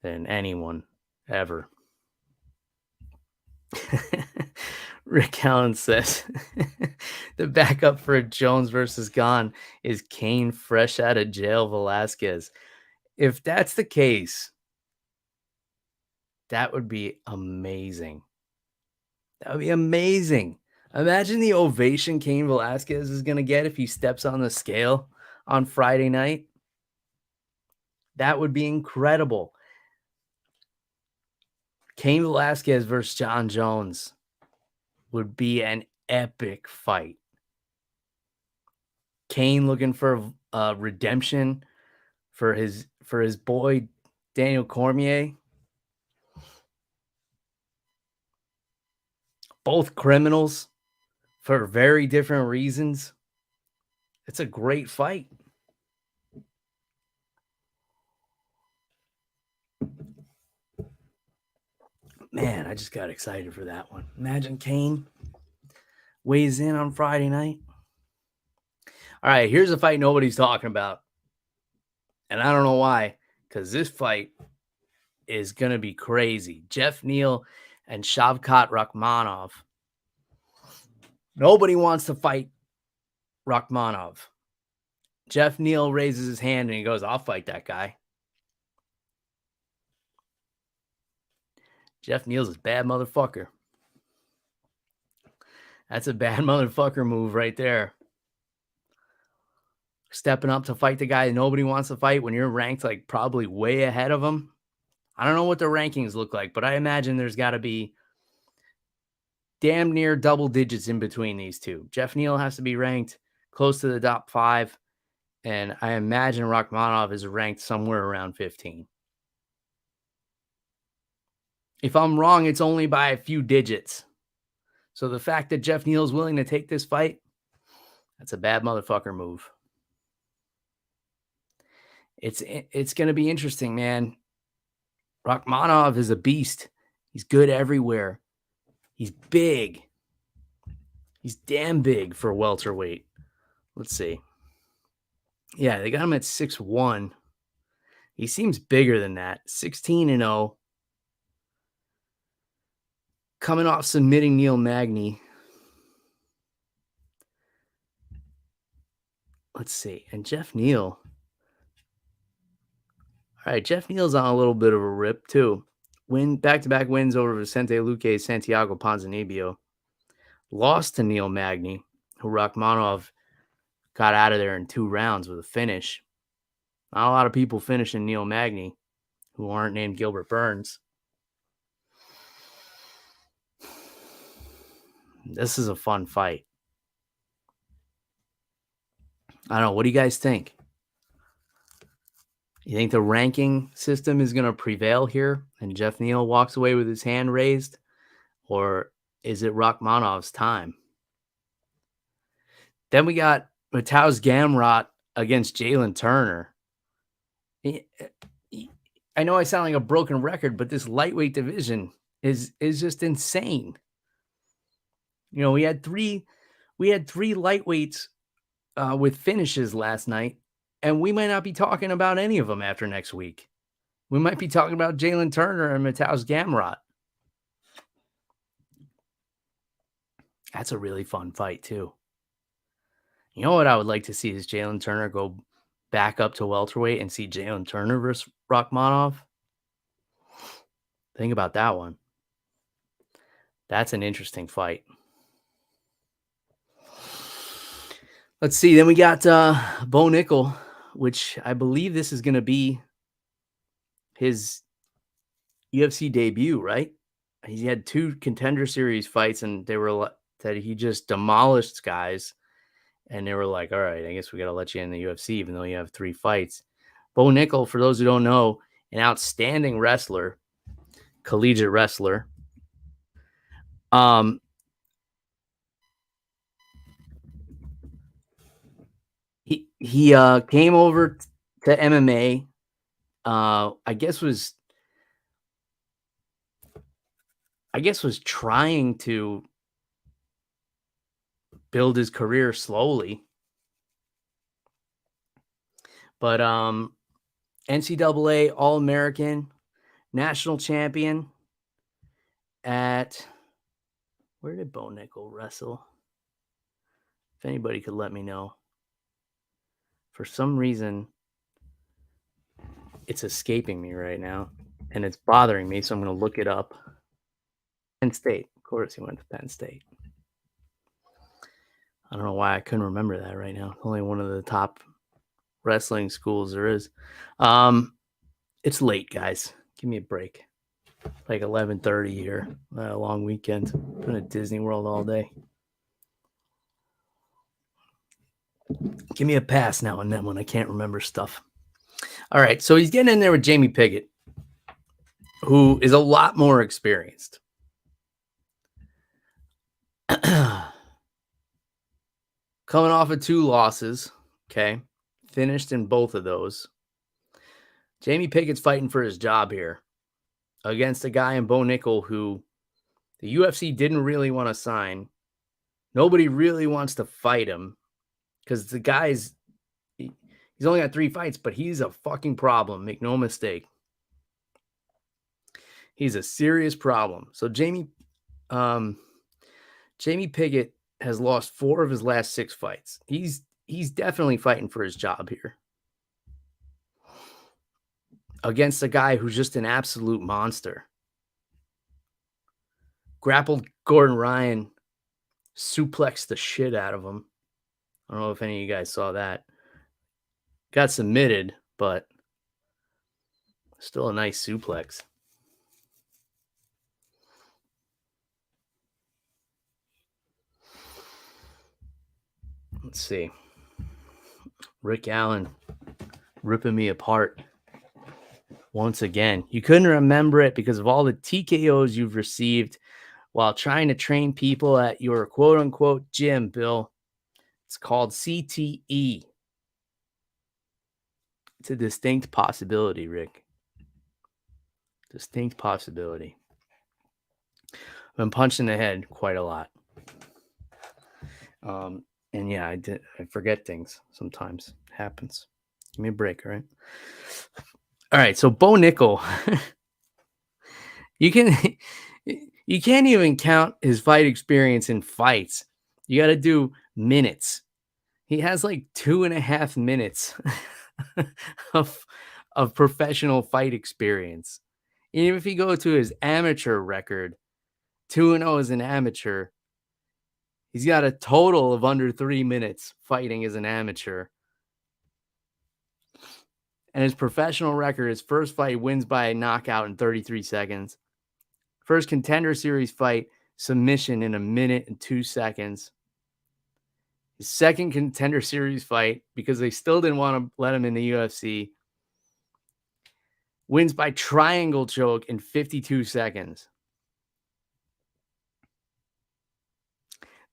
anyone ever. Rick Allen says the backup for Jones versus Gane is Kane fresh out of jail Velasquez. If that's the case, that would be amazing. That would be amazing. Imagine the ovation Cain Velasquez is going to get if he steps on the scale on Friday night. That would be incredible. Cain Velasquez versus Jon Jones would be an epic fight. Cain looking for redemption for his boy Daniel Cormier. Both criminals for very different reasons. It's a great fight. Man, I just got excited for that one. Imagine Cain weighs in on Friday night. All right, here's a fight nobody's talking about. And I don't know why, because this fight is going to be crazy. Jeff Neal and Shavkat Rakhmonov. Nobody wants to fight Rakhmonov. Jeff Neal raises his hand and he goes, I'll fight that guy. Jeff Neal's a bad motherfucker. That's a bad motherfucker move right there. Stepping up to fight the guy that nobody wants to fight when you're ranked like probably way ahead of him. I don't know what the rankings look like, but I imagine there's got to be damn near double digits in between these two. Jeff Neal has to be ranked close to the top 5, and I imagine Rakhmonov is ranked somewhere around 15. If I'm wrong, it's only by a few digits. So the fact that Jeff Neal is willing to take this fight, that's a bad motherfucker move. It's going to be interesting, man. Rakhmonov is a beast. He's good everywhere. He's big. He's damn big for welterweight. Let's see. Yeah, they got him at 6'1". He seems bigger than that. 16-0. Coming off submitting Neil Magny. Let's see. And Jeff Neal. All right, Jeff Neal's on a little bit of a rip, too. Back-to-back wins over Vicente Luque, Santiago Ponzinibbio. Lost to Neil Magny, who Rakhmonov got out of there in 2 rounds with a finish. Not a lot of people finishing Neil Magny who aren't named Gilbert Burns. This is a fun fight. I don't know. What do you guys think? You think the ranking system is going to prevail here and Jeff Neal walks away with his hand raised? Or is it Rakhmonov's time? Then we got Mateusz Gamrot against Jalen Turner. I know I sound like a broken record, but this lightweight division is just insane. We had three lightweights with finishes last night, and we might not be talking about any of them after next week. We might be talking about Jalen Turner and Mateusz Gamrot. That's a really fun fight, too. You know what I would like to see is Jalen Turner go back up to welterweight and see Jalen Turner versus Rachmanov. Think about that one. That's an interesting fight. Let's see. Then we got Bo Nickel, which I believe this is going to be his UFC debut, right? He had 2 Contender Series fights, and they were that he just demolished guys. And they were like, all right, I guess we got to let you in the UFC, even though you have 3 fights. Bo Nickel, for those who don't know, an outstanding wrestler, collegiate wrestler. He came over to MMA. I guess was trying to build his career slowly. But NCAA All-American, national champion at, where did Bo Nickel wrestle? If anybody could let me know. For some reason, it's escaping me right now, and it's bothering me, so I'm going to look it up. Penn State. Of course, he went to Penn State. I don't know why I couldn't remember that right now. Only one of the top wrestling schools there is. It's late, guys. Give me a break. Like 11:30 here. A long weekend. Been at Disney World all day. Give me a pass now and then when I can't remember stuff. All right, so he's getting in there with Jamie Pickett, who is a lot more experienced. Coming off of 2 losses, okay, finished in both of those. Jamie Pickett's fighting for his job here against a guy in Bo Nickel who the UFC didn't really want to sign. Nobody really wants to fight him because the guy's, he's only got 3 fights, but he's a fucking problem. Make no mistake. He's a serious problem. So Jamie Pickett has lost 4 of his last 6 fights. He's definitely fighting for his job here against a guy who's just an absolute monster. Grappled Gordon Ryan, suplexed the shit out of him. I don't know if any of you guys saw that. Got submitted, but still a nice suplex. Let's see. Rick Allen ripping me apart once again. You couldn't remember it because of all the TKOs you've received while trying to train people at your quote-unquote gym, Bill. It's called CTE. It's a distinct possibility, Rick. Distinct possibility. I've been punched in the head quite a lot. And yeah, I forget things sometimes. It happens. Give me a break, all right? All right, so Bo Nickel. You can't even count his fight experience in fights. You got to do minutes. He has like 2.5 minutes of professional fight experience. Even if you go to his amateur record, 2-0 as an amateur, he's got a total of under 3 minutes fighting as an amateur. And his professional record, his first fight wins by a knockout in 33 seconds. First Contender Series fight, submission in 1 minute and 2 seconds. His second Contender Series fight, because they still didn't want to let him in the UFC, wins by triangle choke in 52 seconds.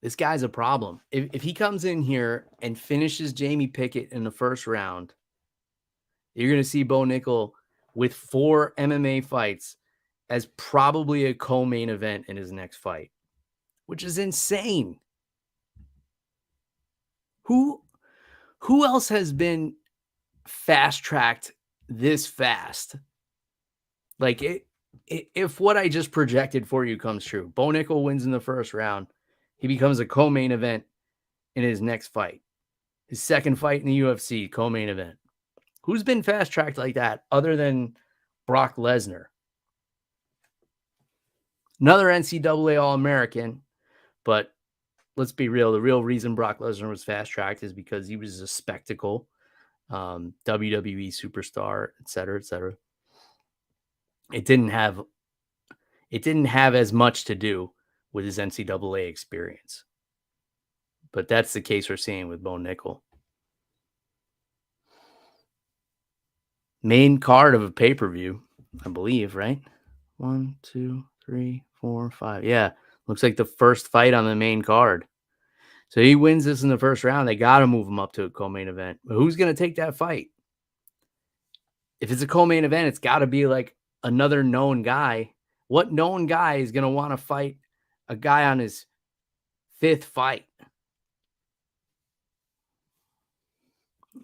This guy's a problem. If he comes in here and finishes Jamie Pickett in the first round, you're going to see Bo Nickel with 4 MMA fights as probably a co-main event in his next fight, which is insane. Who else has been fast-tracked this fast? Like, if what I just projected for you comes true, Bo Nickel wins in the first round, he becomes a co-main event in his next fight. His second fight in the UFC, co-main event. Who's been fast-tracked like that other than Brock Lesnar? Another NCAA All-American, but let's be real. The real reason Brock Lesnar was fast-tracked is because he was a spectacle, WWE superstar, et cetera, et cetera. It didn't have as much to do with his NCAA experience. But that's the case we're seeing with Bo Nickel. Main card of a pay-per-view, I believe, right? 1, 2, 3, 4, 5. Yeah, looks like the first fight on the main card. So he wins this in the first round. They got to move him up to a co-main event. But who's going to take that fight? If it's a co-main event, it's got to be like another known guy. What known guy is going to want to fight a guy on his 5th fight?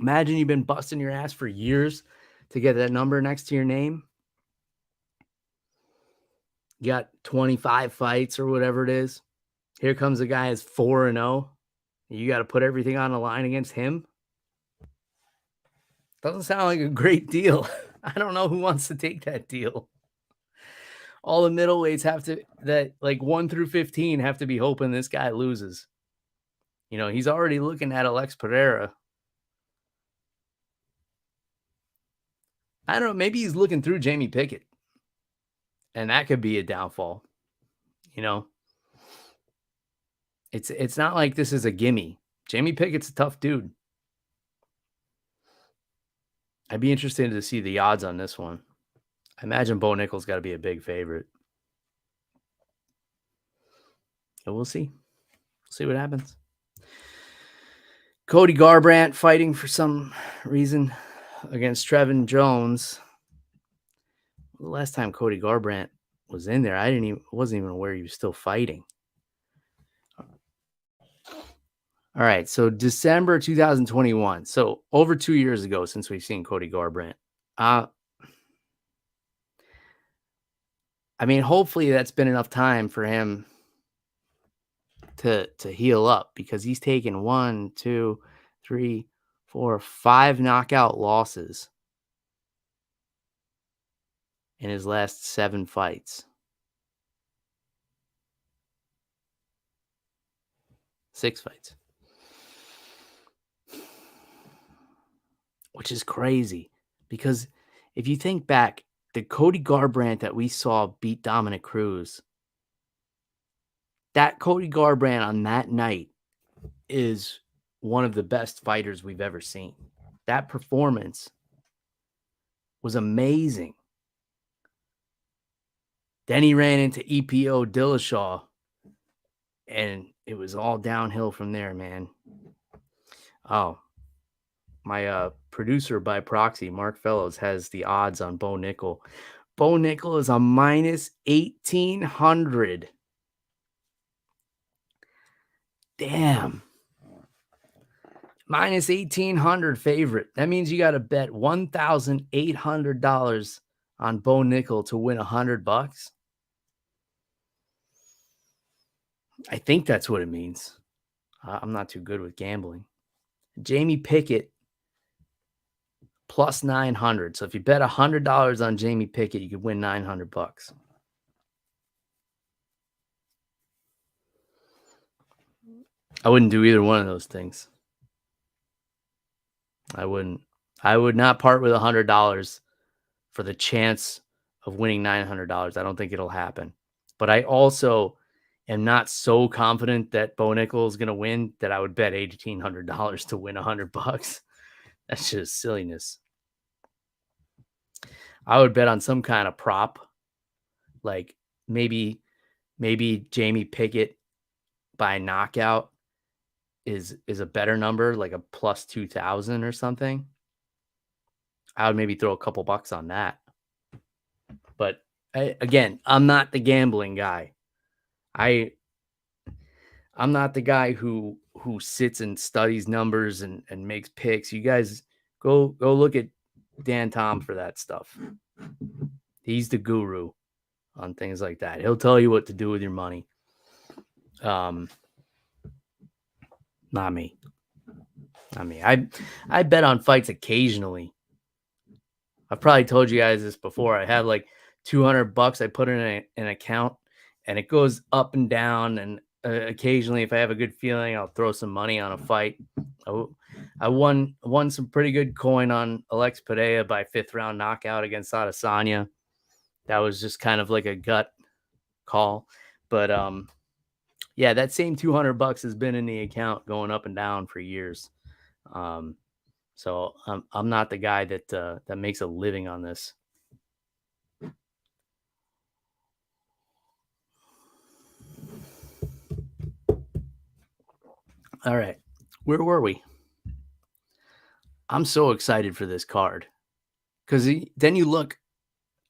Imagine you've been busting your ass for years to get that number next to your name. You got 25 fights or whatever it is. Here comes a guy who's 4-0. You got to put everything on the line against him. Doesn't sound like a great deal. I don't know who wants to take that deal. All the middleweights have to, that like 1 through 15 have to be hoping this guy loses. You know, he's already looking at Alex Pereira. I don't know. Maybe he's looking through Jamie Pickett. And that could be a downfall. You know, it's not like this is a gimme. Jamie Pickett's a tough dude. I'd be interested to see the odds on this one. I imagine Bo Nickel's got to be a big favorite. So we'll see. We'll see what happens. Cody Garbrandt fighting for some reason against Trevin Jones. The last time Cody Garbrandt was in there, wasn't even aware he was still fighting. All right, so December 2021. So over 2 years ago since we've seen Cody Garbrandt. I mean, hopefully that's been enough time for him to heal up, because he's taken 1, 2, 3, 4, 5 knockout losses in his last 7 fights. 6 fights. Which is crazy, because if you think back, the Cody Garbrandt that we saw beat Dominic Cruz, that Cody Garbrandt on that night is one of the best fighters we've ever seen. That performance was amazing. Then he ran into EPO Dillashaw, and it was all downhill from there, man. Oh, my producer by proxy, Mark Fellows, has the odds on Bo Nickel. Bo Nickel is a minus 1,800. Damn. Minus 1,800 favorite. That means you got to bet $1,800 on Bo Nickel to win $100. I think that's what it means. I'm not too good with gambling. Jamie Pickett plus 900. So if you bet $100 on Jamie Pickett, you could win $900. I wouldn't do either one of those things. I wouldn't. I would not part with $100 for the chance of winning $900. I don't think it'll happen. But I also am not so confident that Bo Nickel is going to win that I would bet $1,800 to win $100. That's just silliness. I would bet on some kind of prop, like maybe Jamie Pickett by knockout is a better number, like a plus 2,000 or something. I would maybe throw a couple bucks on that. But again, I'm not the gambling guy. I'm not the guy who sits and studies numbers and makes picks. You guys go look at Dan Tom for that stuff. He's the guru on things like that. He'll tell you what to do with your money. Not me. I mean, I bet on fights occasionally. I've probably told you guys this before. I have like $200 I put in an account, and it goes up and down. And occasionally, if I have a good feeling, I'll throw some money on a fight. I won some pretty good coin on Alex Pereira by 5th round knockout against Adesanya. That was just kind of like a gut call, but yeah, that same $200 has been in the account going up and down for years. So I'm not the guy that makes a living on this. All right, where were we? I'm so excited for this card because then you look.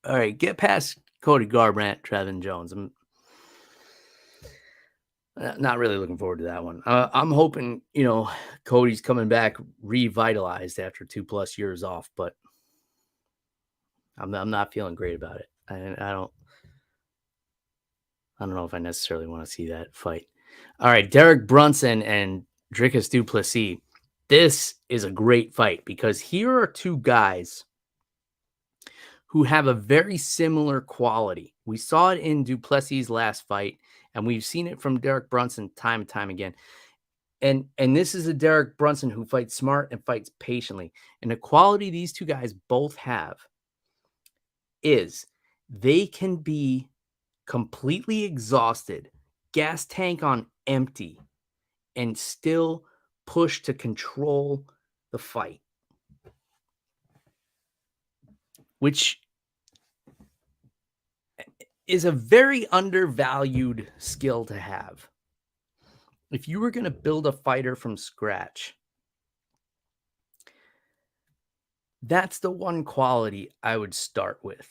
All right, get past Cody Garbrandt, Trevin Jones. I'm not really looking forward to that one. I'm hoping, Cody's coming back revitalized after 2+ years off, but I'm not feeling great about it. I don't know if I necessarily want to see that fight. All right, Derek Brunson and Dricus du Plessis. This is a great fight because here are two guys who have a very similar quality. We saw it in du Plessis' last fight, and we've seen it from Derek Brunson time and time again. And this is a Derek Brunson who fights smart and fights patiently. And the quality these two guys both have is they can be completely exhausted, gas tank on empty, and still push to control the fight, which is a very undervalued skill to have. If you were going to build a fighter from scratch, that's the one quality I would start with.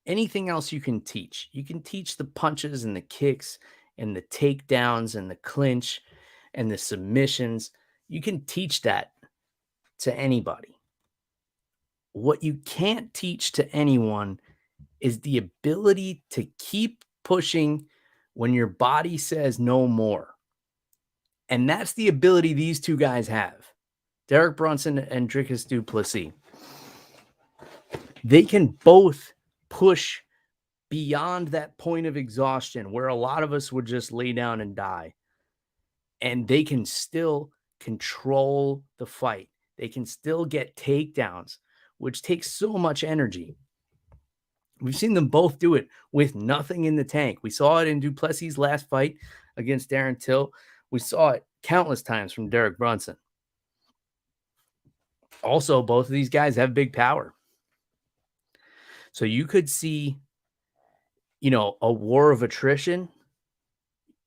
Anything else you can teach. You can teach the punches and the kicks and the takedowns and the clinch and the submissions. You can teach that to anybody. What you can't teach to anyone is the ability to keep pushing when your body says no more. And that's the ability these two guys have. Derek Brunson and Dricus du Plessis. They can both push beyond that point of exhaustion where a lot of us would just lay down and die. And they can still control the fight. They can still get takedowns, which takes so much energy. We've seen them both do it with nothing in the tank. We saw it in du Plessis' last fight against Darren Till. We saw it countless times from Derek Brunson. Also, both of these guys have big power. So you could see, a war of attrition,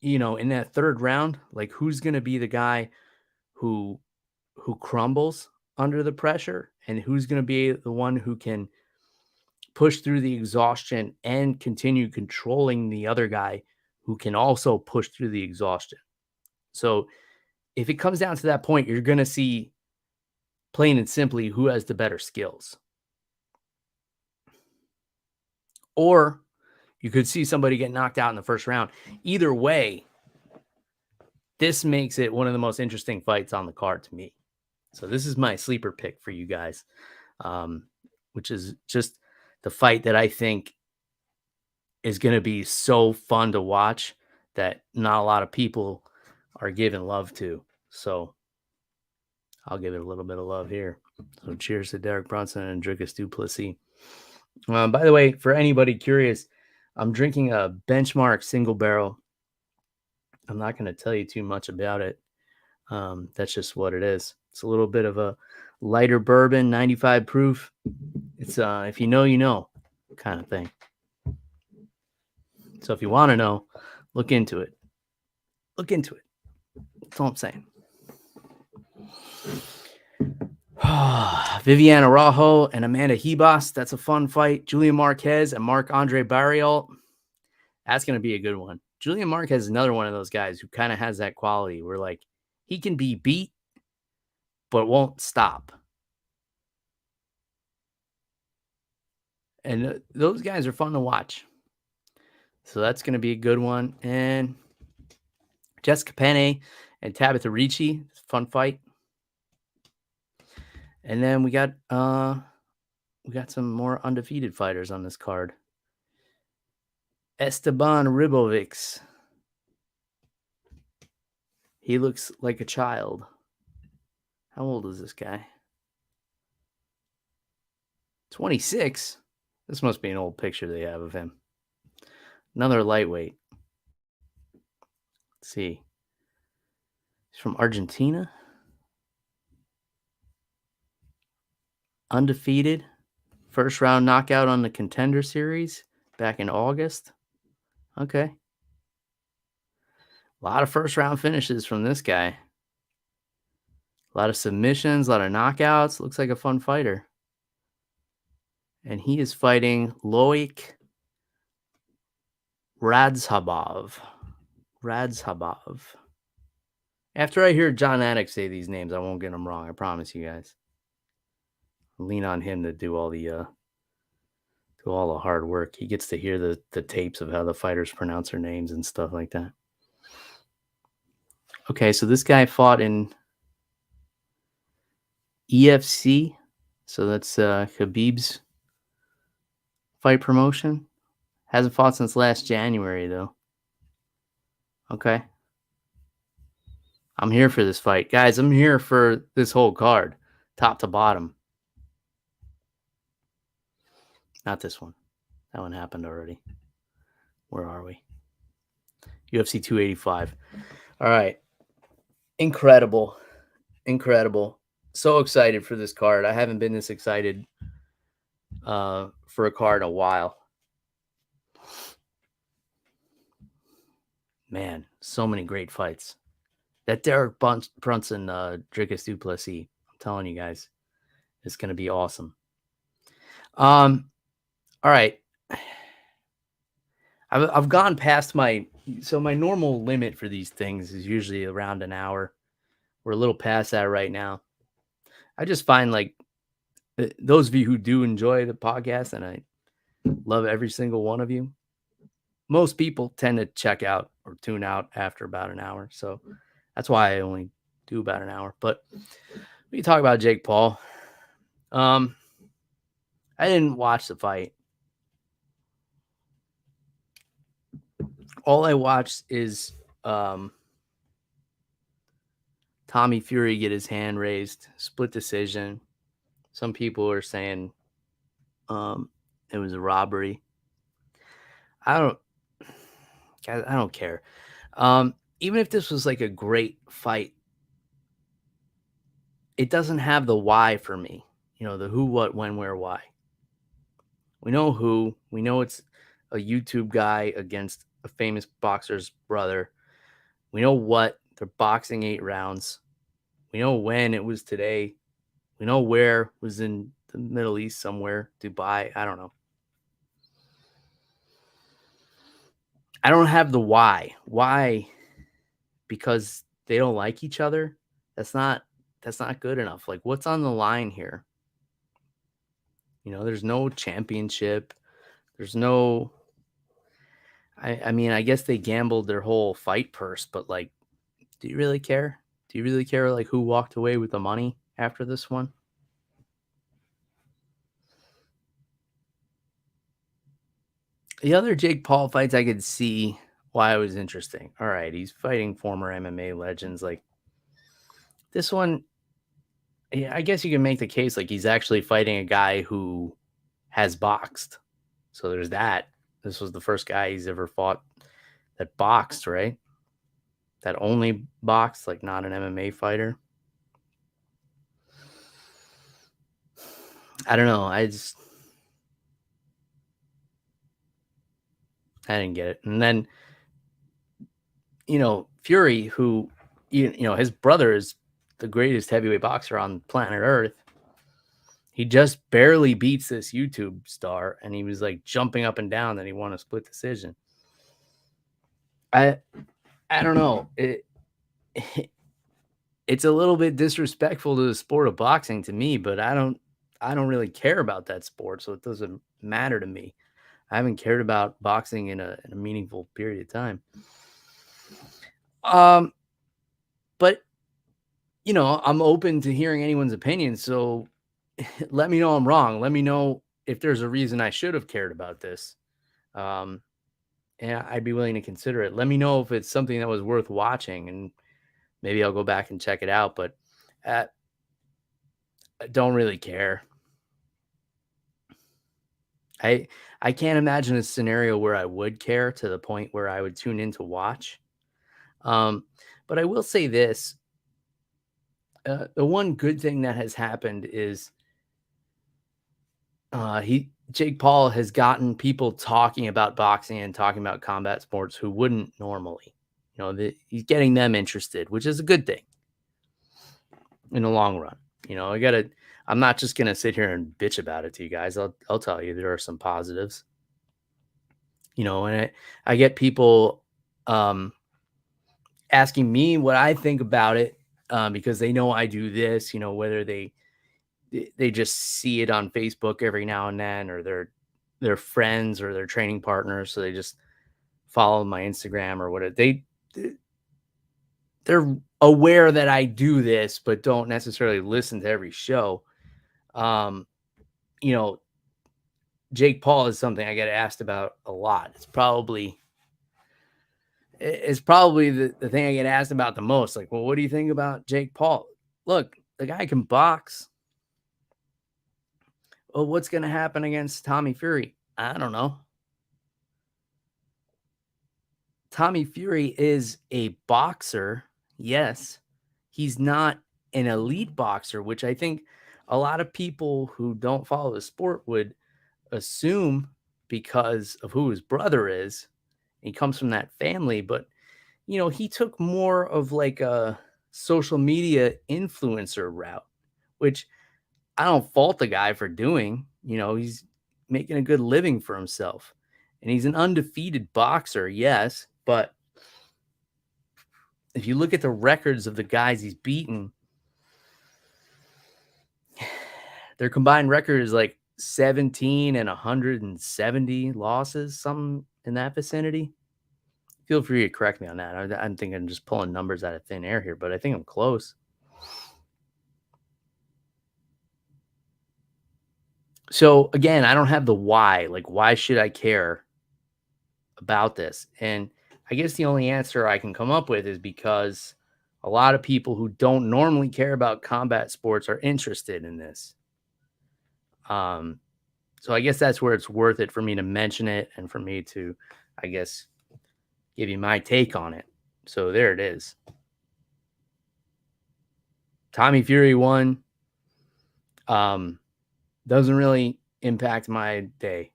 in that 3rd round. Like, who's going to be the guy who crumbles under the pressure, and who's going to be the one who can push through the exhaustion and continue controlling the other guy who can also push through the exhaustion. So if it comes down to that point, you're going to see, plain and simply, who has the better skills. Or you could see somebody get knocked out in the 1st round. Either way, this makes it one of the most interesting fights on the card to me. So this is my sleeper pick for you guys, which is just the fight that I think is going to be so fun to watch that not a lot of people are giving love to. So I'll give it a little bit of love here. So cheers to Derek Brunson and Dricus du Plessis. By the way, for anybody curious, I'm drinking a Benchmark single barrel. I'm not going to tell you too much about it. That's just what it is. It's a little bit of a lighter bourbon, 95 proof. It's if you know kind of thing. So if you want to know, look into it. Look into it. That's all I'm saying. Viviana Araujo and Amanda Ribas. That's a fun fight. Julian Marquez and Marc-Andre Barriault. That's going to be a good one. Julian Marquez is another one of those guys who kind of has that quality where, like, he can be beat, but won't stop. And those guys are fun to watch. So that's going to be a good one. And Jessica Penne and Tabitha Ricci. Fun fight. And then we got some more undefeated fighters on this card. Esteban Ribovics. He looks like a child. How old is this guy? 26. This must be an old picture they have of him. Another lightweight. Let's see. He's from Argentina. Undefeated. First round knockout on the Contender Series back in August. Okay. A lot of first round finishes from this guy. A lot of submissions, a lot of knockouts. Looks like a fun fighter. And he is fighting Loic Radzhabov. After I hear John Anik say these names, I won't get them wrong. I promise you guys. I'll lean on him to do all the hard work. He gets to hear the tapes of how the fighters pronounce their names and stuff like that. Okay, so this guy fought in EFC. So that's Khabib's fight promotion. Hasn't fought since last January, though. Okay. I'm here for this fight. Guys, I'm here for this whole card, top to bottom. Not this one. That one happened already. Where are we? UFC 285. All right. Incredible. So excited for this card. I haven't been this excited for a card in a while. Man, so many great fights. That Derek Brunson, Dricus du Plessis, I'm telling you guys, it's going to be awesome. All right. I've gone past my normal limit for these things is usually around an hour. We're a little past that right now. I just find like those of you who do enjoy the podcast, and I love every single one of you, most people tend to check out or tune out after about an hour. So that's why I only do about an hour. But we talk about Jake Paul. I didn't watch the fight. All I watched is Tommy Fury get his hand raised, split decision. Some people are saying it was a robbery. I don't care. Even if this was like a great fight, it doesn't have the why for me. You know, the who, what, when, where, why. We know who. We know it's a YouTube guy against a famous boxer's brother. We know what. They're boxing 8 rounds. We know when. It was today. We know where. It was in the Middle East somewhere. Dubai. I don't know. I don't have the why. Why? Because they don't like each other? That's not good enough. Like, what's on the line here? You know, there's no championship. There's no... I mean, I guess they gambled their whole fight purse, but like, do you really care? Do you really care like who walked away with the money after this one? The other Jake Paul fights, I could see why it was interesting. All right, he's fighting former MMA legends. Like this one, yeah, I guess you can make the case like he's actually fighting a guy who has boxed. So there's that. This was the first guy he's ever fought that boxed, right? That only boxed, like not an MMA fighter. I don't know. I didn't get it. And then, you know, Fury, who, you know, his brother is the greatest heavyweight boxer on planet Earth. He just barely beats this YouTube star, and he was like jumping up and down that he won a split decision. I don't know. It's a little bit disrespectful to the sport of boxing to me, but I don't really care about that sport, so it doesn't matter to me. I haven't cared about boxing in a meaningful period of time. But I'm open to hearing anyone's opinion. So let me know I'm wrong. Let me know if there's a reason I should have cared about this. And I'd be willing to consider it. Let me know if it's something that was worth watching, and maybe I'll go back and check it out. But I don't really care. I can't imagine a scenario where I would care to the point where I would tune in to watch. But I will say this. The one good thing that has happened is Jake Paul has gotten people talking about boxing and talking about combat sports who wouldn't normally. He's getting them interested, which is a good thing in the long run. I'm not just gonna sit here and bitch about it to you guys. I'll tell you there are some positives. And I get people asking me what I think about it because they know I do this. Whether they just see it on Facebook every now and then, or their friends or their training partners, so they just follow my Instagram or whatever. They're aware that I do this, but don't necessarily listen to every show. Jake Paul is something I get asked about a lot. It's probably the thing I get asked about the most. Like, well, what do you think about Jake Paul? Look, the guy can box. Well, what's going to happen against Tommy Fury? I don't know. Tommy Fury is a boxer. Yes. He's not an elite boxer, which I think a lot of people who don't follow the sport would assume because of who his brother is. He comes from that family, but he took more of like a social media influencer route, which I don't fault the guy for doing. He's making a good living for himself, and he's an undefeated boxer. Yes. But if you look at the records of the guys he's beaten, their combined record is like 17 and 170 losses, something in that vicinity. Feel free to correct me on that. I'm thinking I'm just pulling numbers out of thin air here, but I think I'm close. So again, I don't have the why. Like, why should I care about this? And I guess the only answer I can come up with is because a lot of people who don't normally care about combat sports are interested in this. So I guess that's where it's worth it for me to mention it and for me to, I guess, give you my take on it. So there it is. Tommy Fury won. Doesn't really impact my day.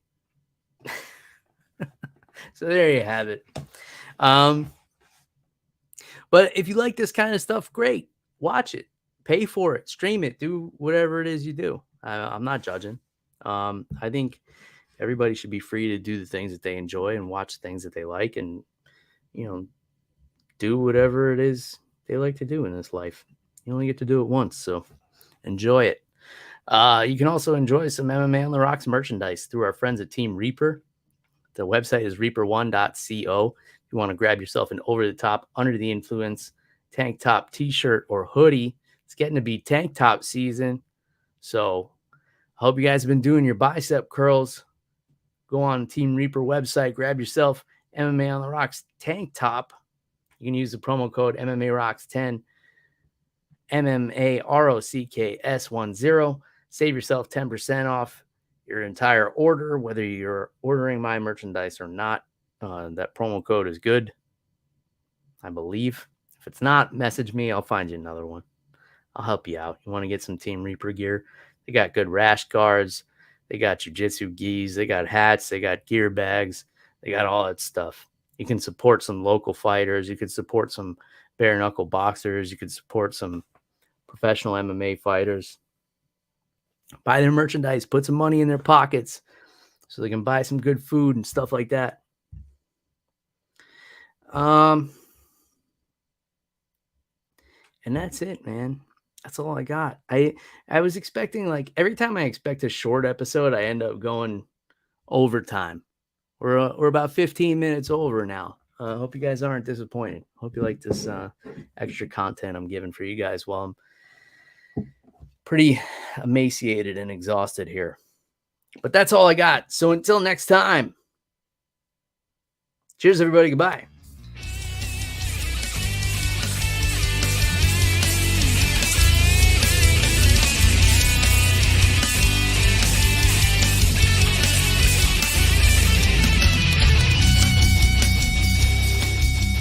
So there you have it. But if you like this kind of stuff, great. Watch it. Pay for it. Stream it. Do whatever it is you do. I'm not judging. I think everybody should be free to do the things that they enjoy and watch things that they like, and do whatever it is they like to do in this life. You only get to do it once, so enjoy it. You can also enjoy some MMA on the Rocks merchandise through our friends at Team Reaper. The website is reaper1.co. If you want to grab yourself an over-the-top, under-the-influence tank top t-shirt or hoodie, it's getting to be tank top season. So I hope you guys have been doing your bicep curls. Go on Team Reaper website, grab yourself MMA on the Rocks tank top. You can use the promo code MMA Rocks 10, MMAROCKS10. Save yourself 10% off your entire order, whether you're ordering my merchandise or not. That promo code is good, I believe. If it's not, message me. I'll find you another one. I'll help you out. You want to get some Team Reaper gear? They got good rash guards. They got jiu-jitsu gis. They got hats. They got gear bags. They got all that stuff. You can support some local fighters. You can support some bare knuckle boxers. You can support some professional MMA fighters. Buy their merchandise. Put some money in their pockets so they can buy some good food and stuff like that. And that's it, man. That's all I got. I was expecting, like, every time I expect a short episode, I end up going overtime. We're about 15 minutes over now. Hope you guys aren't disappointed. Hope you like this extra content I'm giving for you guys while I'm pretty emaciated and exhausted here. But that's all I got. So until next time, cheers, everybody. Goodbye.